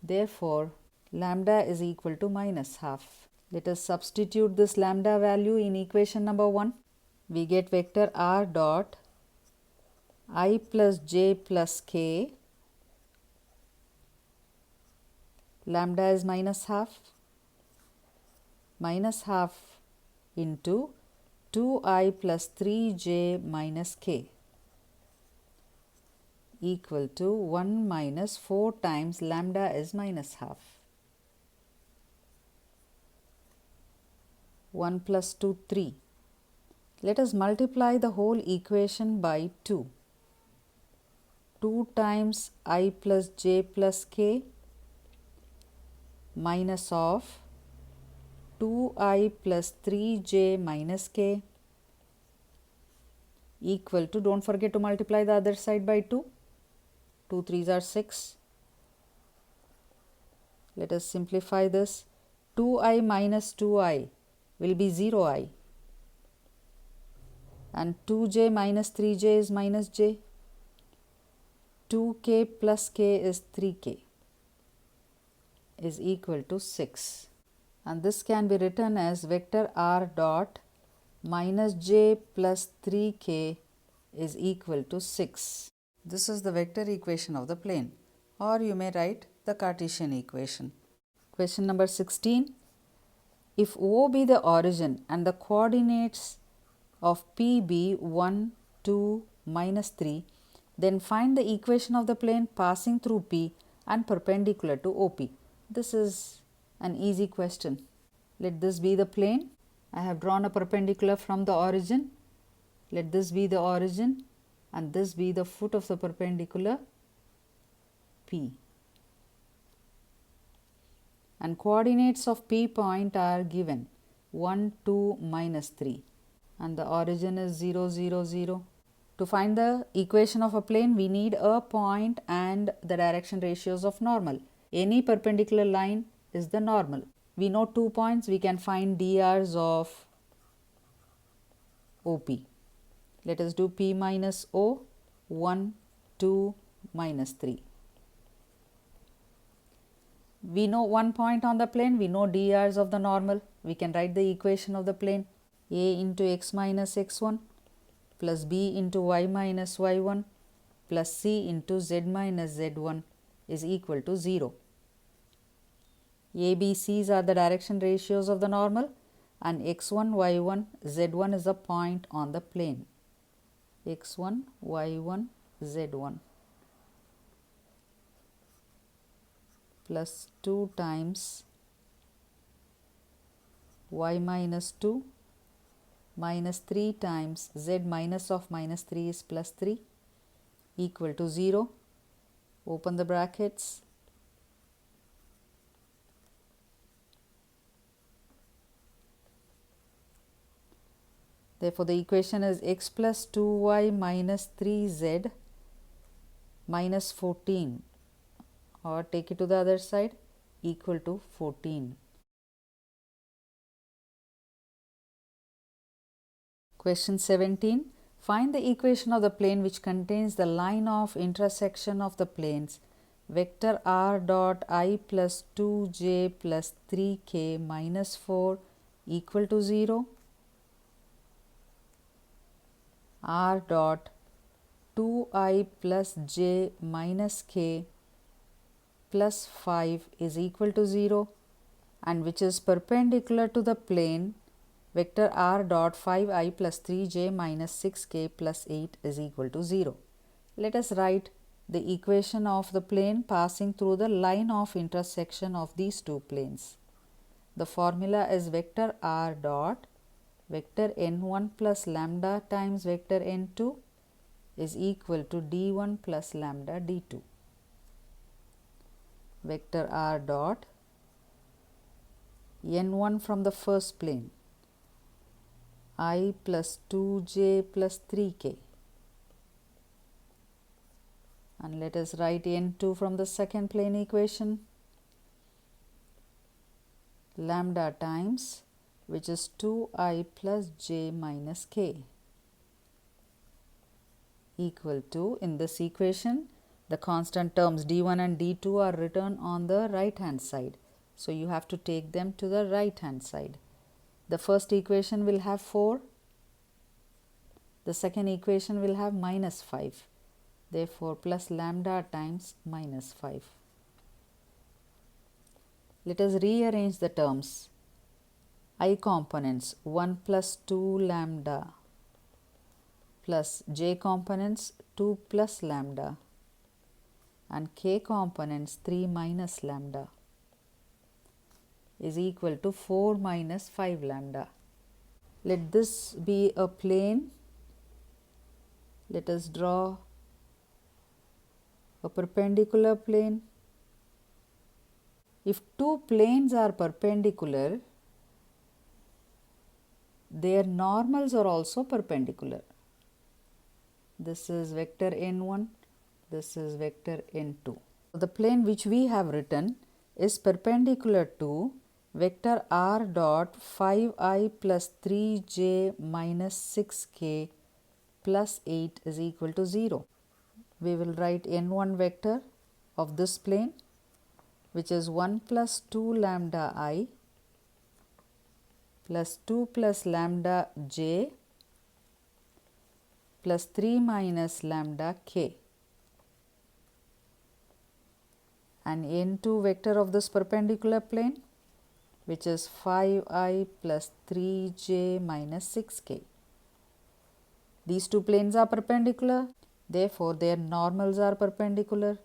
Therefore, lambda is equal to minus half. Let us substitute this lambda value in equation number 1. We get vector r dot I plus j plus k, lambda is minus half into 2i plus 3j minus k equal to 1 minus 4 times lambda is minus half. 1 plus 2, 3. Let us multiply the whole equation by 2. 2 times I plus j plus k minus of 2i plus 3j minus k equal to, don't forget to multiply the other side by 2. 2 3s are 6. Let us simplify this. 2i minus 2i will be 0i and 2j minus 3j is minus j. 2k plus k is 3k is equal to 6, and this can be written as vector r dot minus j plus 3k is equal to 6. This is the vector equation of the plane, or you may write the Cartesian equation. Question number 16. If O be the origin and the coordinates of P be 1, 2, minus 3, then find the equation of the plane passing through P and perpendicular to OP. This is an easy question. Let this be the plane. I have drawn a perpendicular from the origin. Let this be the origin and this be the foot of the perpendicular P. And coordinates of P point are given 1, 2, minus 3 and the origin is 0, 0, 0. To find the equation of a plane, we need a point and the direction ratios of normal. Any perpendicular line is the normal. We know 2 points, we can find DRs of OP. Let us do P minus O, 1, 2, minus 3. We know 1 point on the plane, we know DRs of the normal. We can write the equation of the plane. A into x minus x1 plus b into y minus y1 plus c into z minus z1 is equal to 0. A, B, C's are the direction ratios of the normal, and x1, y1, z1 is a point on the plane. x1, y1, z1 plus 2 times y minus 2 minus 3 times z minus of minus 3 is plus 3 equal to 0. Open the brackets. Therefore, the equation is x plus 2y minus 3z minus 14, or take it to the other side, equal to 14. Question 17. Find the equation of the plane which contains the line of intersection of the planes vector r dot I plus 2j plus 3k minus 4 equal to 0. R dot 2I plus j minus k plus 5 is equal to 0, and which is perpendicular to the plane vector r dot 5I plus 3j minus 6k plus 8 is equal to 0. Let us write the equation of the plane passing through the line of intersection of these two planes. The formula is vector r dot vector n1 plus lambda times vector n2 is equal to d1 plus lambda d2. Vector r dot n1 from the first plane I plus 2j plus 3k, and let us write n2 from the second plane equation, lambda times, which is 2I plus j minus k, equal to, in this equation, the constant terms d1 and d2 are written on the right hand side. So, you have to take them to the right hand side. The first equation will have 4, the second equation will have minus 5. Therefore, plus lambda times minus 5. Let us rearrange the terms. I components 1 plus 2 lambda plus j components 2 plus lambda and k components 3 minus lambda is equal to 4 minus 5 lambda. Let this be a plane. Let us draw a perpendicular plane. If two planes are perpendicular, their normals are also perpendicular. This is vector n1, this is vector n2. The plane which we have written is perpendicular to vector r dot 5I plus 3j minus 6k plus 8 is equal to 0. We will write n1 vector of this plane, which is 1 plus 2 lambda I plus 2 plus lambda j plus 3 minus lambda k, and n2 vector of this perpendicular plane, which is 5I plus 3j minus 6k. These two planes are perpendicular, therefore their normals are perpendicular.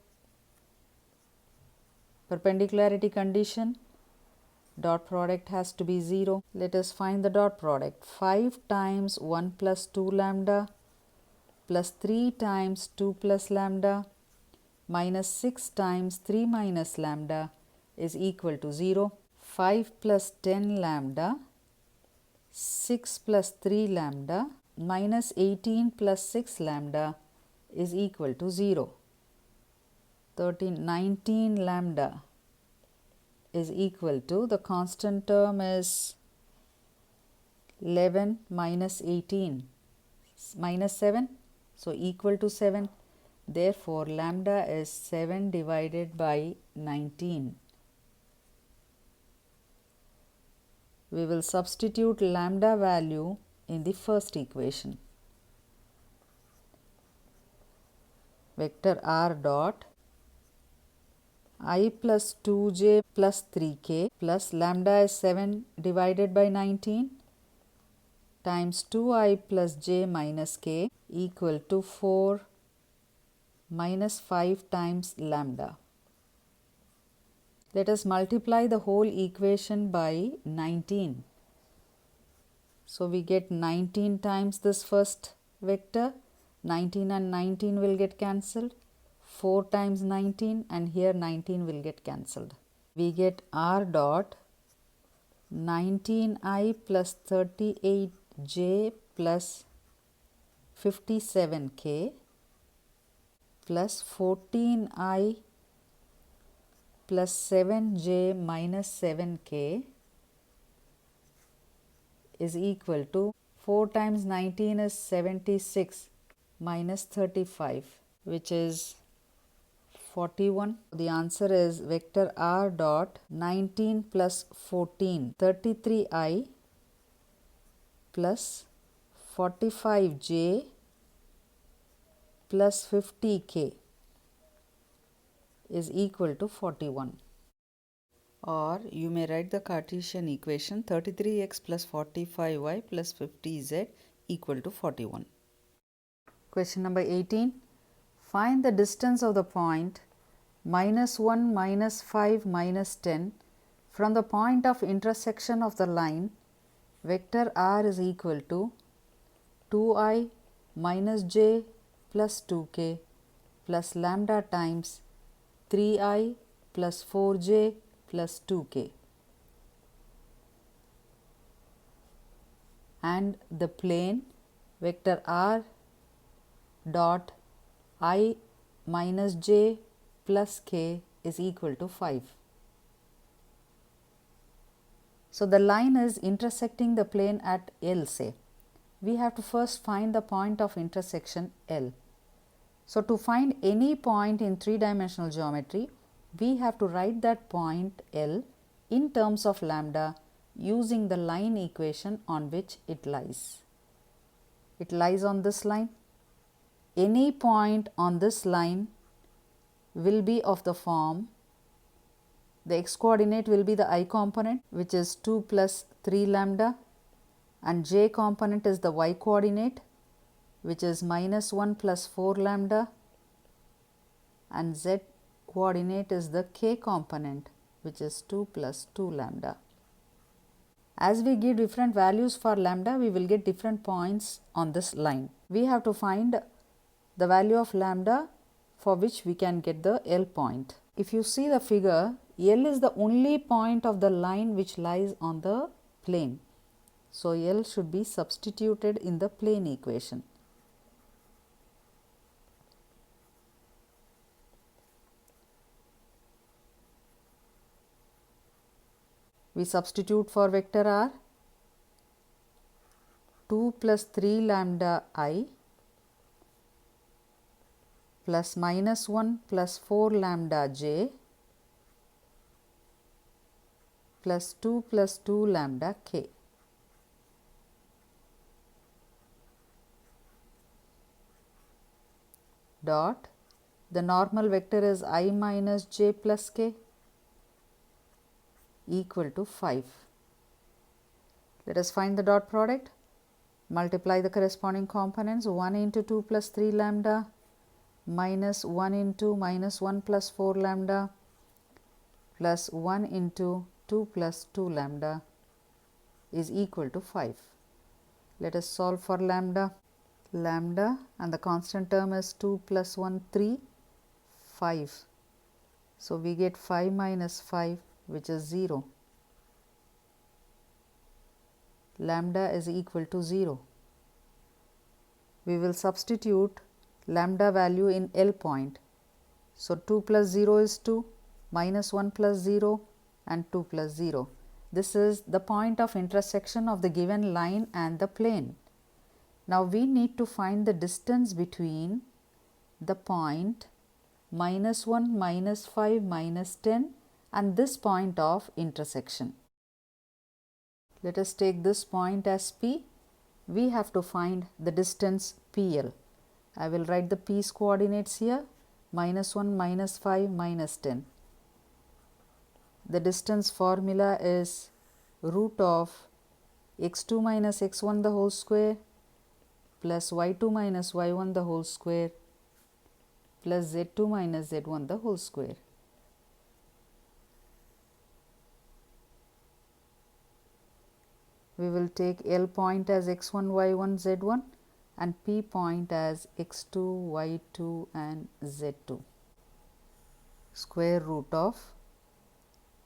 Perpendicularity condition, dot product has to be 0. Let us find the dot product. 5 times 1 plus 2 lambda plus 3 times 2 plus lambda minus 6 times 3 minus lambda is equal to 0. 5 plus 10 lambda, 6 plus 3 lambda minus 18 plus 6 lambda is equal to 0. 19 lambda is equal to, the constant term is 11 minus 18 minus 7, so equal to 7. Therefore, lambda is 7 divided by 19. We will substitute lambda value in the first equation. Vector r dot I plus 2j plus 3k plus lambda is 7 divided by 19 times 2i plus j minus k equal to 4 minus 5 times lambda. Let us multiply the whole equation by 19. So we get 19 times this first vector, 19 and 19 will get cancelled, 4 times 19 and here 19 will get cancelled. We get r dot 19i plus 38j plus 57k plus 14i plus 7j minus 7k is equal to 4 times 19 is 76 minus 35, which is 41. The answer is vector r dot 19 plus 14, 33i plus 45j plus 50k is equal to 41. Or you may write the Cartesian equation 33x plus 45y plus 50z equal to 41. Question number 18. Find the distance of the point minus 1, minus 5, minus 10 from the point of intersection of the line vector r is equal to 2i minus j plus 2k plus lambda times 3i plus 4j plus 2k, and the plane vector r dot I minus j plus k is equal to 5. So the line is intersecting the plane at L, say. We have to first find the point of intersection L. So to find any point in three-dimensional geometry, we have to write that point L in terms of lambda using the line equation on which it lies. It lies on this line. Any point on this line will be of the form, the x coordinate will be the I component, which is 2 plus 3 lambda, and j component is the y coordinate, which is minus 1 plus 4 lambda, and z coordinate is the k component, which is 2 plus 2 lambda. As we give different values for lambda, we will get different points on this line. We have to find the value of lambda for which we can get the L point. If you see the figure, L is the only point of the line which lies on the plane. So L should be substituted in the plane equation. We substitute for vector r 2 plus 3 lambda I plus minus 1 plus 4 lambda j plus 2 plus 2 lambda k. Dot, the normal vector is I minus j plus k equal to 5. Let us find the dot product. Multiply the corresponding components. 1 into 2 plus 3 lambda minus 1 into minus 1 plus 4 lambda plus 1 into 2 plus 2 lambda is equal to 5. Let us solve for lambda. Lambda and the constant term is 2 plus 1, 3, 5. So we get 5 minus 5, which is 0. Lambda is equal to 0. We will substitute lambda value in L point. So 2 plus 0 is 2, minus 1 plus 0 and 2 plus 0. This is the point of intersection of the given line and the plane. Now we need to find the distance between the point minus 1, minus 5, minus 10 and this point of intersection. Let us take this point as P. We have to find the distance PL. I will write the P's coordinates here, minus 1, minus 5, minus 10. The distance formula is root of x2 minus x1 the whole square plus y2 minus y1 the whole square plus z2 minus z1 the whole square. We will take L point as x1, y1, z1 and P point as x2, y2 and z2. Square root of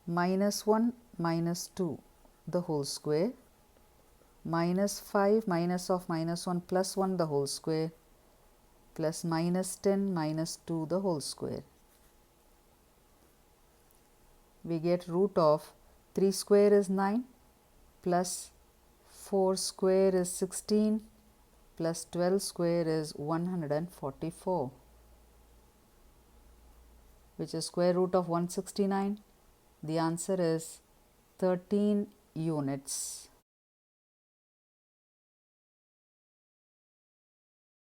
minus 1 minus 2 the whole square minus 5 minus of minus 1 plus 1 the whole square plus minus 10 minus 2 the whole square. We get root of 3 square is 9 plus 4 square is 16 plus 12 square is 144, which is square root of 169. The answer is 13 units.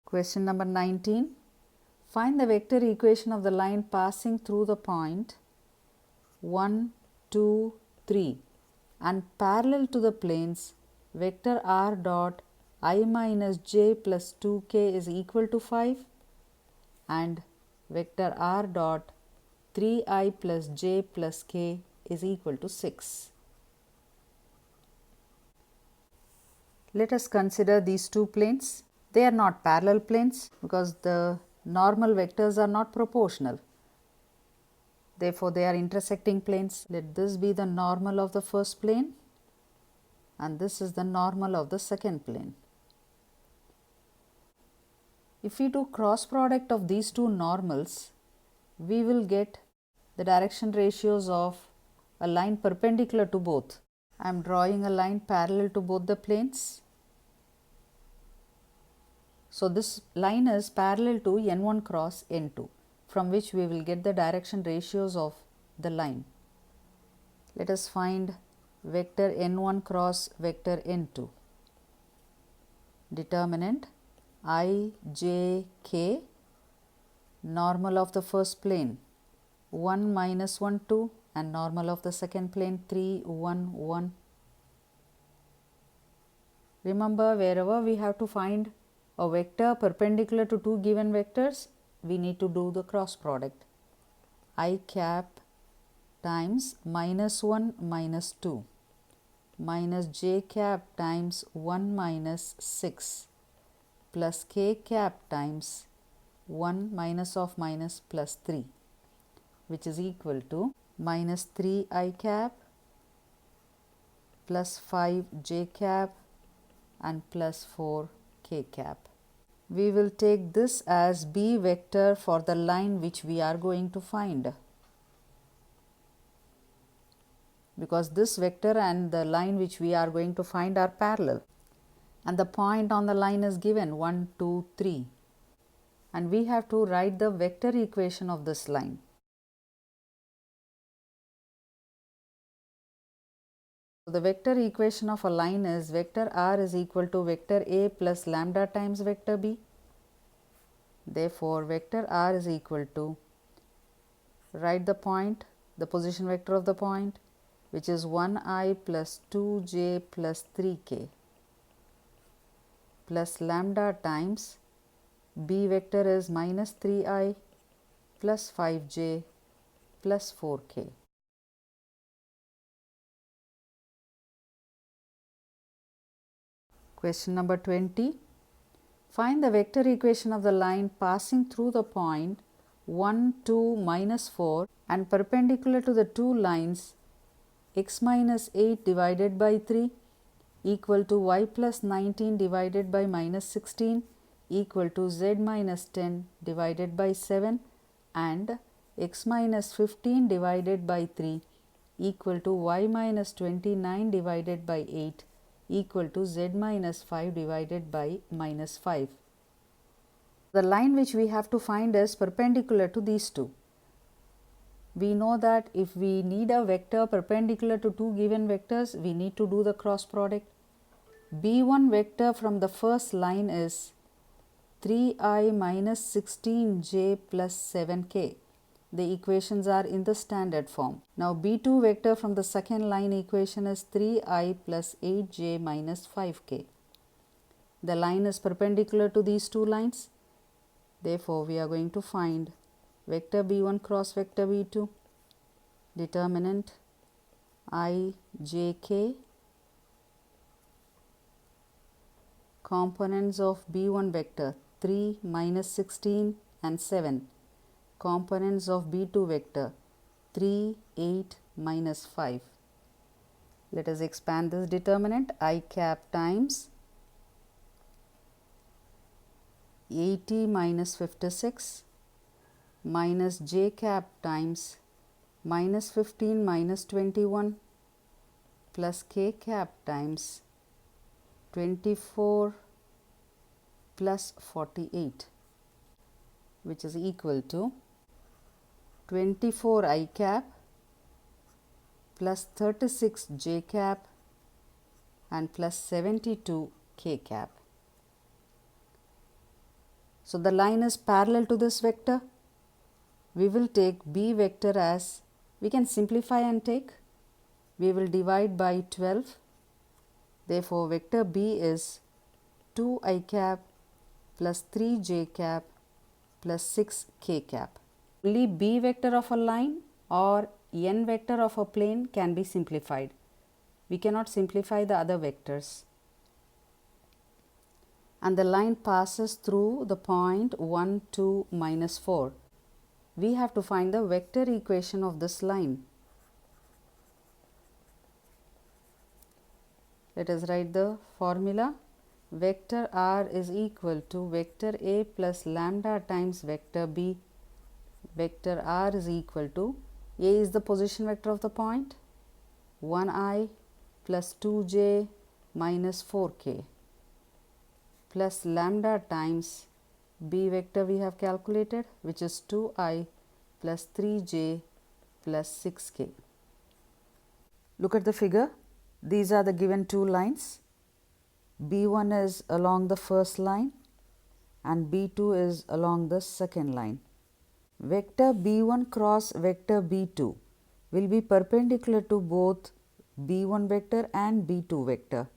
Question number 19. Find the vector equation of the line passing through the point 1, 2, 3 and parallel to the planes vector r dot I minus j plus 2k is equal to 5 and vector r dot 3i plus j plus k is equal to 6. Let us consider these two planes. They are not parallel planes because the normal vectors are not proportional. Therefore, they are intersecting planes. Let this be the normal of the first plane and this is the normal of the second plane. If we do cross product of these two normals, we will get the direction ratios of a line perpendicular to both. I am drawing a line parallel to both the planes. So, this line is parallel to n1 cross n2, from which we will get the direction ratios of the line. Let us find vector n1 cross vector n2. Determinant I, j, k, normal of the first plane 1, minus 1, 2 and normal of the second plane 3, 1, 1. Remember, wherever we have to find a vector perpendicular to two given vectors, we need to do the cross product. I cap times minus 1 minus 2 minus j cap times 1 minus 6 plus k cap times 1 minus of minus plus 3, which is equal to minus 3 I cap plus 5 j cap and plus 4 k cap. We will take this as B vector for the line which we are going to find, because this vector and the line which we are going to find are parallel and the point on the line is given 1, 2, 3 and we have to write the vector equation of this line. So, the vector equation of a line is vector r is equal to vector a plus lambda times vector b. Therefore, vector r is equal to, write the point, the position vector of the point, which is 1i plus 2j plus 3k plus lambda times b vector is minus 3i plus 5j plus 4k. Question number 20. Find the vector equation of the line passing through the point 1, 2, minus 4 and perpendicular to the two lines x minus 8 divided by 3 equal to y plus 19 divided by minus 16 equal to z minus 10 divided by 7 and x minus 15 divided by 3 equal to y minus 29 divided by 8 equal to z minus 5 divided by minus 5. The line which we have to find is perpendicular to these two. We know that if we need a vector perpendicular to two given vectors, we need to do the cross product. B1 vector from the first line is 3i minus 16j plus 7k, The equations are in the standard form. Now B2 vector from the second line equation is 3i plus 8j minus 5k. The line is perpendicular to these two lines. Therefore, we are going to find vector B1 cross vector B2. Determinant I, j, k. Components of B1 vector 3, minus 16 and 7. Components of B2 vector 3, 8, minus 5. Let us expand this determinant. I cap times 80 minus 56 minus j cap times minus 15 minus 21 plus k cap times 24 plus 48, which is equal to 24 I cap plus 36 j cap and plus 72 k cap. So the line is parallel to this vector. We will take B vector as, we can simplify and take, we will divide by 12. Therefore, vector B is 2 I cap plus 3 j cap plus 6 k cap. Only B vector of a line or n vector of a plane can be simplified. We cannot simplify the other vectors. And the line passes through the point 1, 2, minus 4. We have to find the vector equation of this line. Let us write the formula. Vector R is equal to vector A plus lambda times vector B. Vector R is equal to, A is the position vector of the point, 1i plus 2j minus 4k plus lambda times B vector we have calculated, which is 2i plus 3j plus 6k. Look at the figure. These are the given two lines. B1 is along the first line and B2 is along the second line. Vector B1 cross vector B2 will be perpendicular to both B1 vector and B2 vector.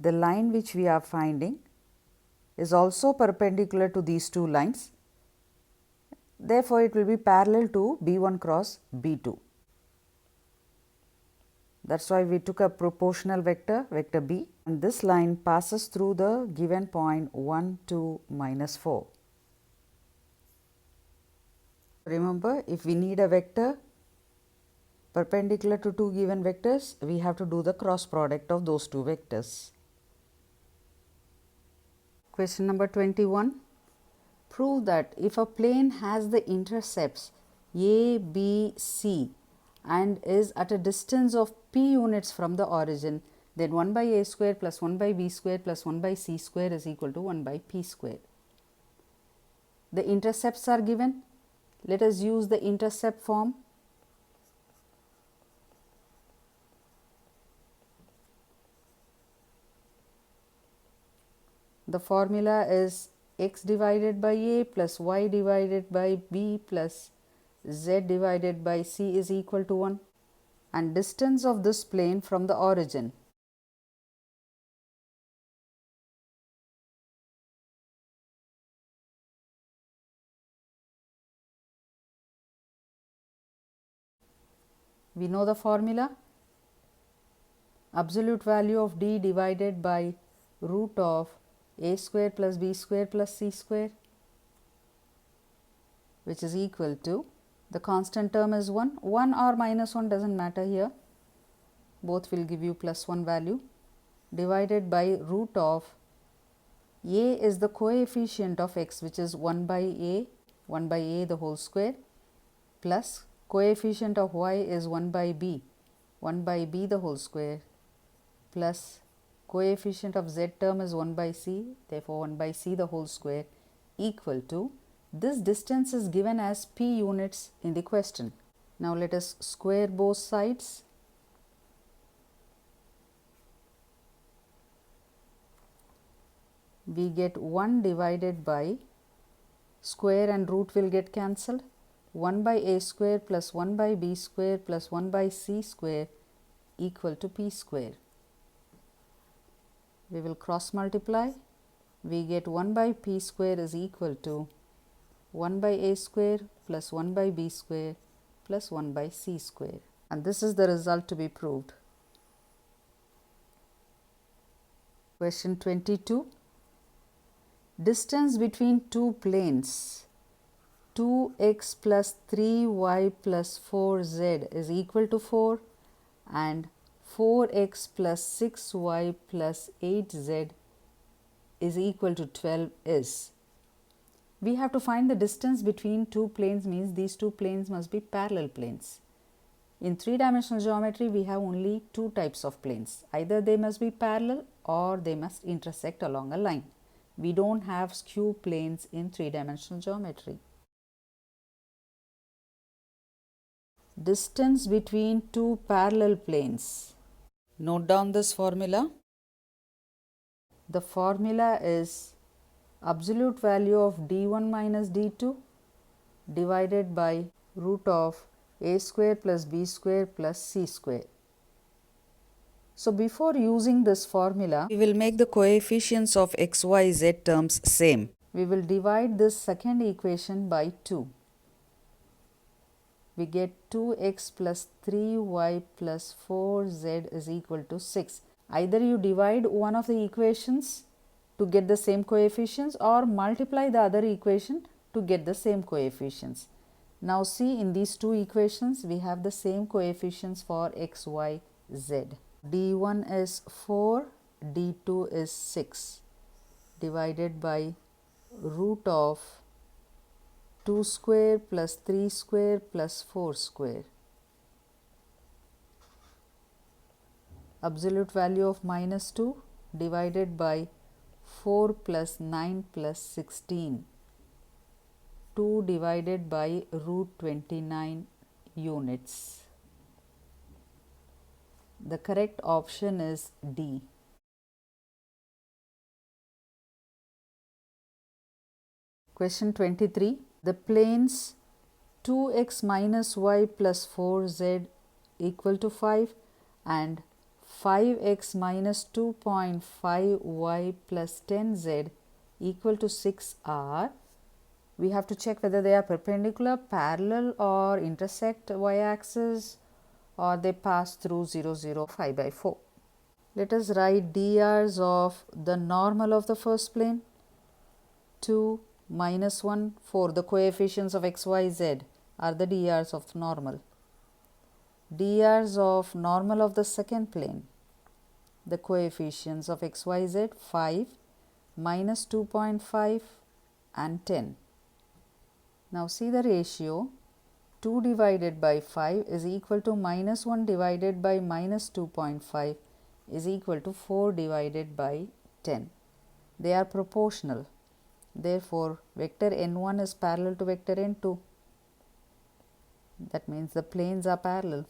The line which we are finding is also perpendicular to these two lines. Therefore, it will be parallel to B1 cross B2. That is why we took a proportional vector, vector B, and this line passes through the given point 1, 2, minus 4. Remember, if we need a vector perpendicular to two given vectors, we have to do the cross product of those two vectors. Question number 21. Prove that if a plane has the intercepts A, B, C and is at a distance of p units from the origin, then 1 by a square plus 1 by b square plus 1 by c square is equal to 1 by p square. The intercepts are given. Let us use the intercept form. The formula is x divided by a plus y divided by b plus z divided by c is equal to 1, and distance of this plane from the origin. We know the formula. Absolute value of d divided by root of a square plus b square plus c square, which is equal to, the constant term is 1. 1 or minus 1 does not matter here. Both will give you plus 1 value, divided by root of a is the coefficient of x, which is 1 by a the whole square, plus coefficient of y is 1 by b the whole square, plus coefficient of z term is 1 by c, therefore 1 by c the whole square, equal to, this distance is given as p units in the question. Now let us square both sides. we get 1 divided by square and root will get cancelled. 1 by a square plus 1 by b square plus 1 by c square equal to p square. We will cross multiply. We get 1 by p square is equal to 1 by a square plus 1 by b square plus 1 by c square. And this is the result to be proved. Question 22. Distance between two planes 2x plus 3y plus 4z is equal to 4 and 4x plus 6y plus 8z is equal to 12 is. We have to find the distance between two planes, means these two planes must be parallel planes. In three-dimensional geometry, we have only two types of planes. Either they must be parallel or they must intersect along a line. We don't have skew planes in three-dimensional geometry. Distance between two parallel planes. Note down this formula. The formula is absolute value of d1 minus d2 divided by root of a square plus b square plus c square. So before using this formula, we will make the coefficients of x, y, z terms same. We will divide this second equation by 2. We get 2x plus 3y plus 4z is equal to 6. Either you divide one of the equations to get the same coefficients or multiply the other equation to get the same coefficients. Now see, in these two equations we have the same coefficients for x, y, z. d1 is 4, d2 is 6 divided by root of 2 square plus 3 square plus 4 square. Absolute value of minus 2 divided by 4 plus 9 plus 16. 2 divided by root 29 units. The correct option is D. Question 23. The planes 2x minus y plus 4z equal to 5 and 5x minus 2.5y plus 10z equal to 6 are, we have to check whether they are perpendicular, parallel or intersect y-axis or they pass through 0, 0, 5 by 4. Let us write drs of the normal of the first plane 2 minus 1, 4. The coefficients of x, y, z are the drs of the normal. Drs of normal of the second plane, the coefficients of x, y, z 5, minus 2.5 and 10. Now see the ratio, 2 divided by 5 is equal to minus 1 divided by minus 2.5 is equal to 4 divided by 10. They are proportional. Therefore, vector n1 is parallel to vector n2. That means the planes are parallel.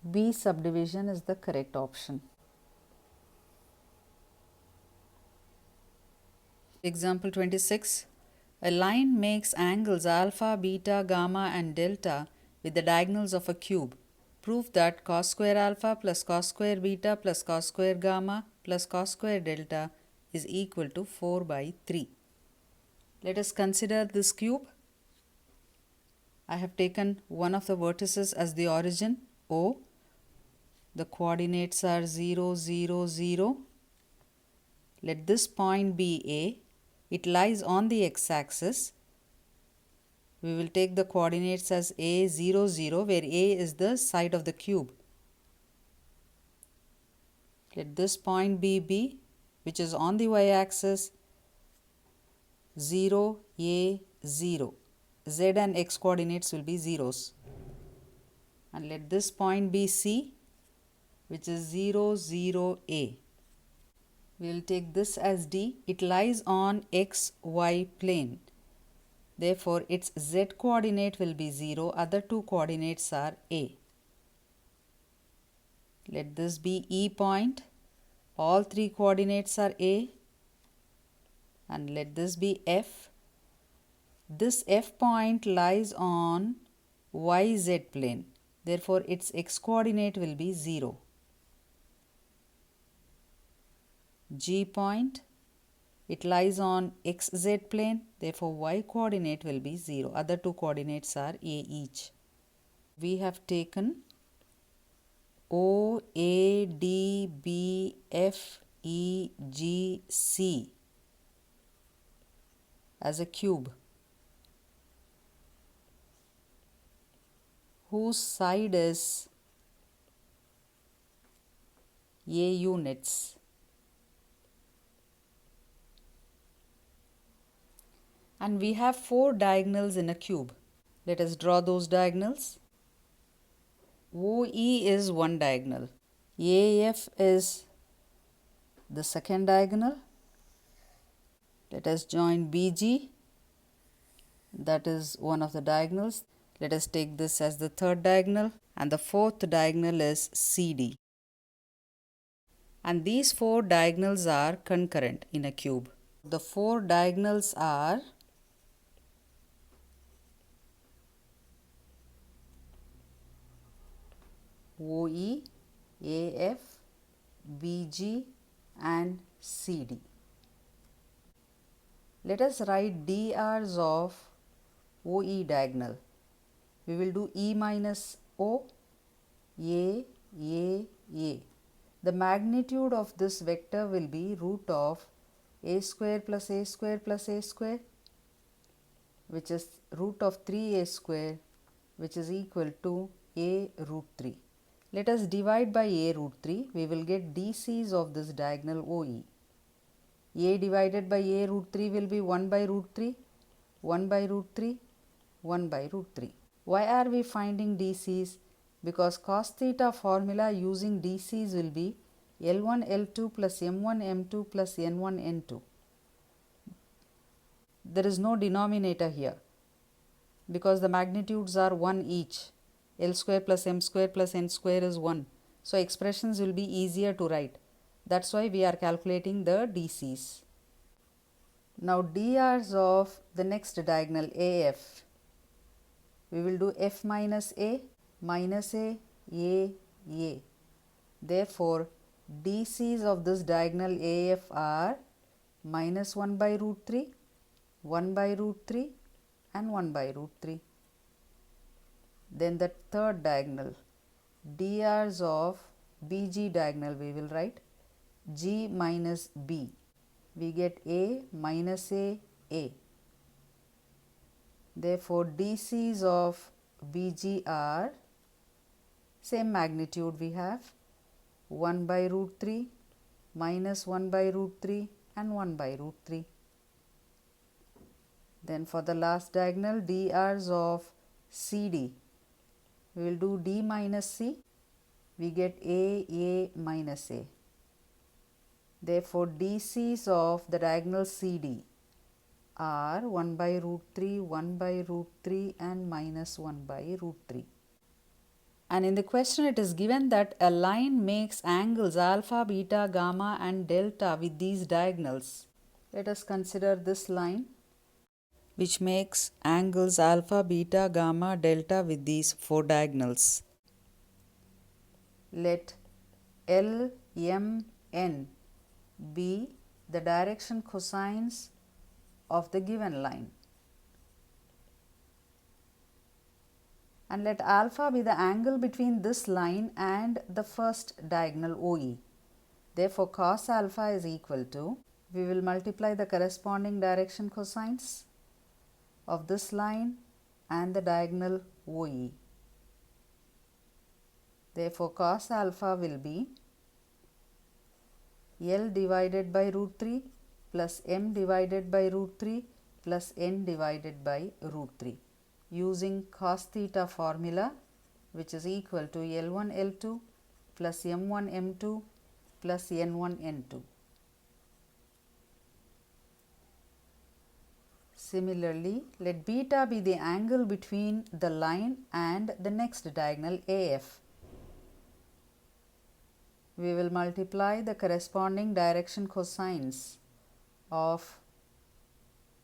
B subdivision is the correct option. Example 26. A line makes angles alpha, beta, gamma and delta with the diagonals of a cube. Prove that cos square alpha plus cos square beta plus cos square gamma plus cos square delta is equal to 4 by 3. Let us consider this cube. I have taken one of the vertices as the origin, O. The coordinates are 0, 0, 0. Let this point be A. It lies on the x-axis. We will take the coordinates as A, 0, 0, where A is the side of the cube. Let this point be B, which is on the y-axis, 0, A, 0. Z and x coordinates will be zeros. And let this point be C, which is 0, 0, A. We will take this as D. It lies on xy plane. Therefore, its z coordinate will be 0. Other two coordinates are A. Let this be E point. All three coordinates are A. And let this be F. This F point lies on YZ plane. Therefore, its x coordinate will be 0. G point, it lies on XZ plane. Therefore, Y coordinate will be 0. Other two coordinates are A each. We have taken O, A, D, B, F, E, G, C as a cube whose side is A units. And we have 4 diagonals in a cube. Let us draw those diagonals. OE is one diagonal. AF is the second diagonal. Let us join BG. That is one of the diagonals. Let us take this as the third diagonal. And the fourth diagonal is CD. And these 4 diagonals are concurrent in a cube. The 4 diagonals are OE, AF, BG and CD. Let us write DRs of OE diagonal. We will do E minus O, A. The magnitude of this vector will be root of A square plus A square plus A square, which is root of 3A square, which is equal to A root 3. Let us divide by A root 3. We will get DCs of this diagonal OE. A divided by A root 3 will be 1 by root 3, 1 by root 3, 1 by root 3. Why are we finding DCs? Because cos theta formula using DCs will be L1 L2 plus M1 M2 plus N1 N2. There is no denominator here because the magnitudes are 1 each. L square plus M square plus N square is 1. So expressions will be easier to write. That's why we are calculating the DCs. Now DRs of the next diagonal AF. We will do F minus A, A. Therefore, DCs of this diagonal AF are minus 1 by root 3, 1 by root 3 and 1 by root 3. Then the third diagonal, DRs of BG diagonal we will write G minus B. We get A minus A. Therefore, DCs of BG are same magnitude we have 1 by root 3, minus 1 by root 3 and 1 by root 3. Then for the last diagonal, DRs of CD. We will do D minus C. We get A minus A. Therefore, DCs of the diagonal CD are 1 by root 3, 1 by root 3 and minus 1 by root 3. And in the question it is given that a line makes angles alpha, beta, gamma and delta with these diagonals. Let us consider this line which makes angles alpha, beta, gamma, delta with these 4 diagonals. Let L, M, N be the direction cosines of the given line. And let alpha be the angle between this line and the first diagonal OE. Therefore, cos alpha is equal to, we will multiply the corresponding direction cosines of this line and the diagonal OE. Therefore, cos alpha will be L divided by root 3 plus M divided by root 3 plus N divided by root 3 using cos theta formula, which is equal to L1 L2 plus M1 M2 plus N1 N2. Similarly, let beta be the angle between the line and the next diagonal AF. We will multiply the corresponding direction cosines of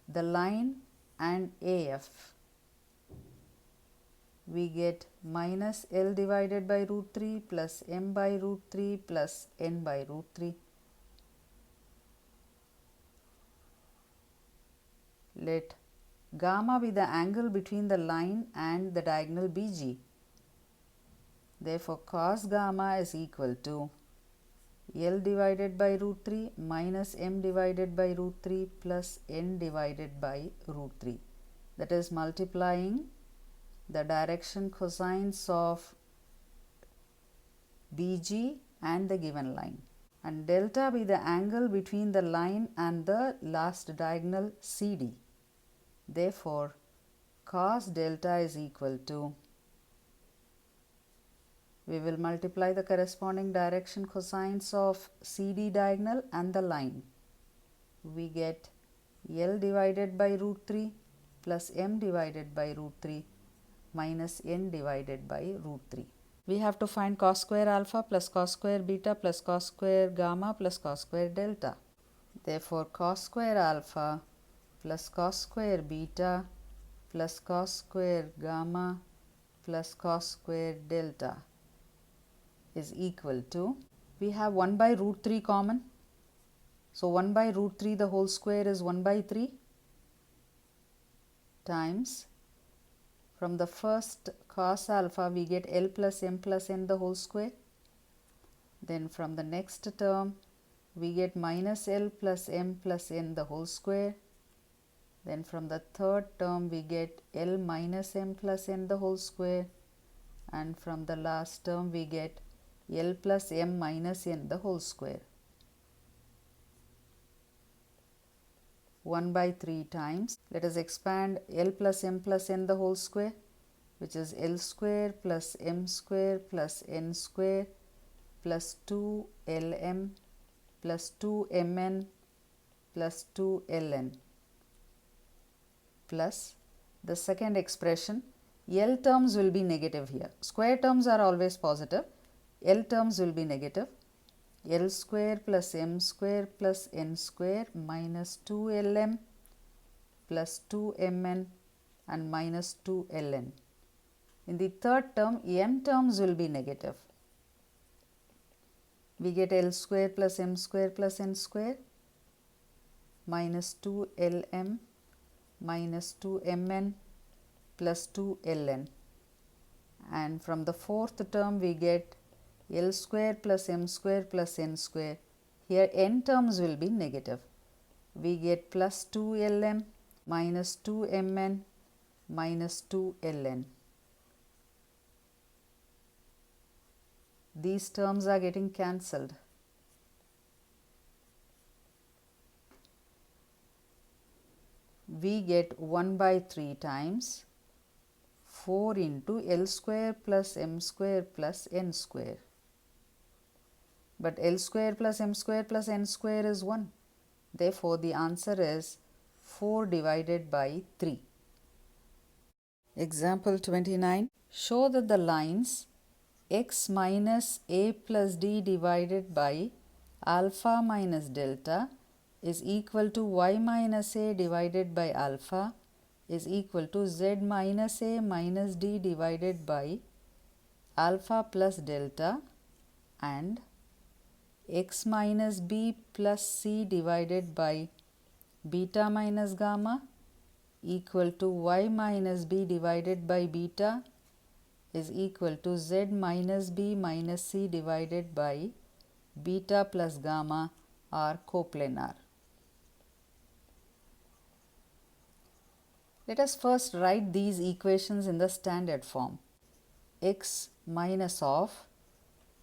the line and AF. We get minus L divided by root 3 plus M by root 3 plus N by root 3. Let gamma be the angle between the line and the diagonal BG. Therefore, cos gamma is equal to L divided by root 3 minus M divided by root 3 plus N divided by root 3. That is multiplying the direction cosines of BG and the given line. And delta be the angle between the line and the last diagonal CD. Therefore, cos delta is equal to, we will multiply the corresponding direction cosines of CD diagonal and the line. We get L divided by root 3 plus M divided by root 3 minus N divided by root 3. We have to find cos square alpha plus cos square beta plus cos square gamma plus cos square delta. Therefore, cos square alpha plus cos square beta plus cos square gamma plus cos square delta is equal to, we have 1 by root 3 common. So, 1 by root 3 the whole square is 1 by 3 times, from the first cos alpha we get L plus M plus N the whole square. Then from the next term we get minus L plus M plus N the whole square. Then from the third term we get L minus M plus N the whole square, and from the last term we get L plus M minus N the whole square. 1 by 3 times, let us expand L plus M plus N the whole square, which is L square plus M square plus N square plus 2 LM plus 2 MN plus 2 LN plus the second expression. L terms will be negative here. Square terms are always positive. L terms will be negative. L square plus M square plus N square minus 2 LM plus 2 MN and minus 2 LN. In the third term, N terms will be negative. We get L square plus M square plus N square minus 2 LM minus 2 MN plus 2 LN, and from the fourth term we get L square plus M square plus N square. Here N terms will be negative. We get plus 2 LM minus 2 MN minus 2 LN. These terms are getting cancelled. We get 1 by 3 times 4 into L square plus M square plus N square. But L square plus M square plus N square is 1. Therefore, the answer is 4 divided by 3. Example 29. Show that the lines x minus a plus d divided by alpha minus delta is equal to y minus a divided by alpha is equal to z minus a minus d divided by alpha plus delta, and x minus b plus c divided by beta minus gamma equal to y minus b divided by beta is equal to z minus b minus c divided by beta plus gamma are coplanar. Let us first write these equations in the standard form. X minus of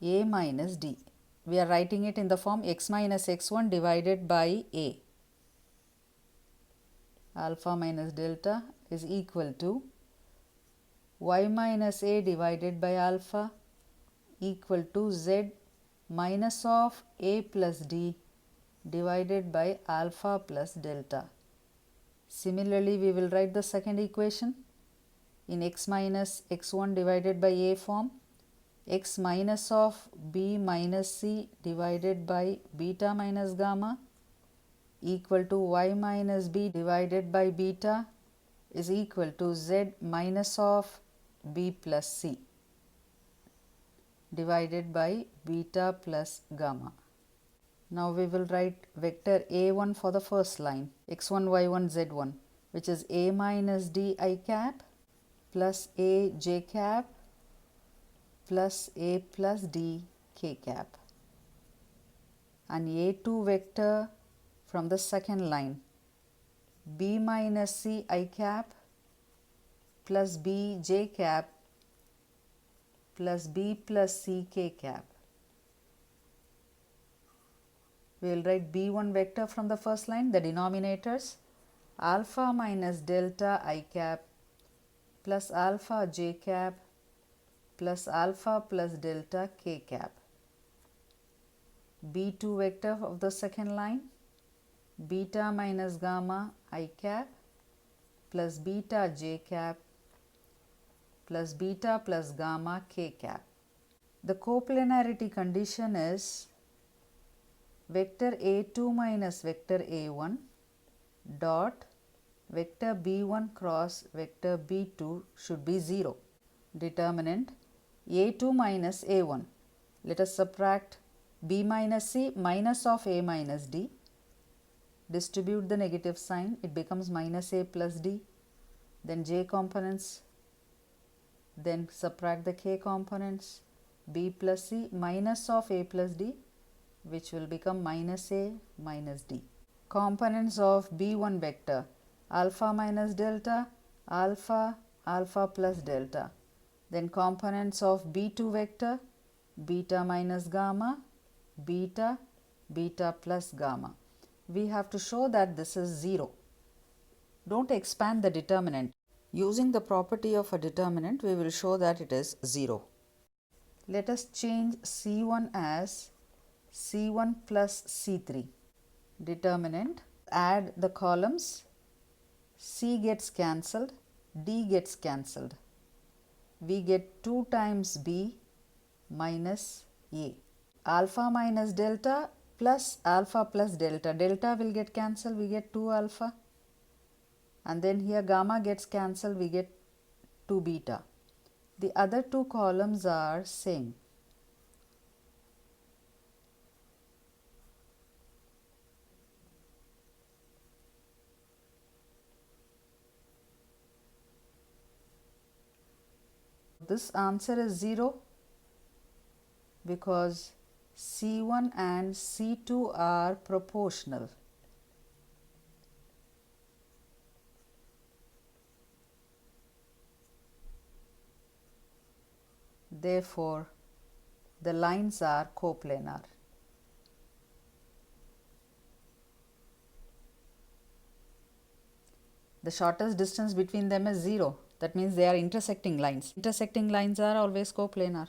a minus d. We are writing it in the form x minus x1 divided by a. Alpha minus delta is equal to y minus a divided by alpha equal to z minus of a plus d divided by alpha plus delta. Similarly, we will write the second equation in x minus x1 divided by a form. x minus of b minus c divided by beta minus gamma equal to y minus b divided by beta is equal to z minus of b plus c divided by beta plus gamma. Now we will write vector a1 for the first line, x1, y1, z1, which is a minus d I cap plus a j cap plus a plus d k cap, and a2 vector from the second line, b minus c I cap plus b j cap plus b plus c k cap. We will write b1 vector from the first line, the denominators, alpha minus delta I cap plus alpha j cap plus alpha plus delta k cap. b2 vector of the second line, beta minus gamma I cap plus beta j cap plus beta plus gamma k cap. The coplanarity condition is vector a2 minus vector a1 dot vector b1 cross vector b2 should be 0. Determinant a2 minus a1. Let us subtract b minus c minus of a minus d. Distribute the negative sign, it becomes minus a plus d. Then j components, then subtract the k components, b plus c minus of a plus d, which will become minus a minus d. Components of b1 vector, alpha minus delta, alpha, alpha plus delta. Then components of b2 vector, beta minus gamma, beta, beta plus gamma. We have to show that this is 0. Don't expand the determinant. Using the property of a determinant, we will show that it is 0. Let us change C1 as C1 plus C3. Determinant, add the columns, C gets cancelled, D gets cancelled. We get 2 times B minus A. Alpha minus delta plus alpha plus delta. Delta will get cancelled, we get 2 alpha. And then here gamma gets cancelled, we get 2 beta. The other two columns are same. This answer is 0 because C1 and C2 are proportional. Therefore, the lines are coplanar. The shortest distance between them is 0. That means they are intersecting lines. Intersecting lines are always coplanar.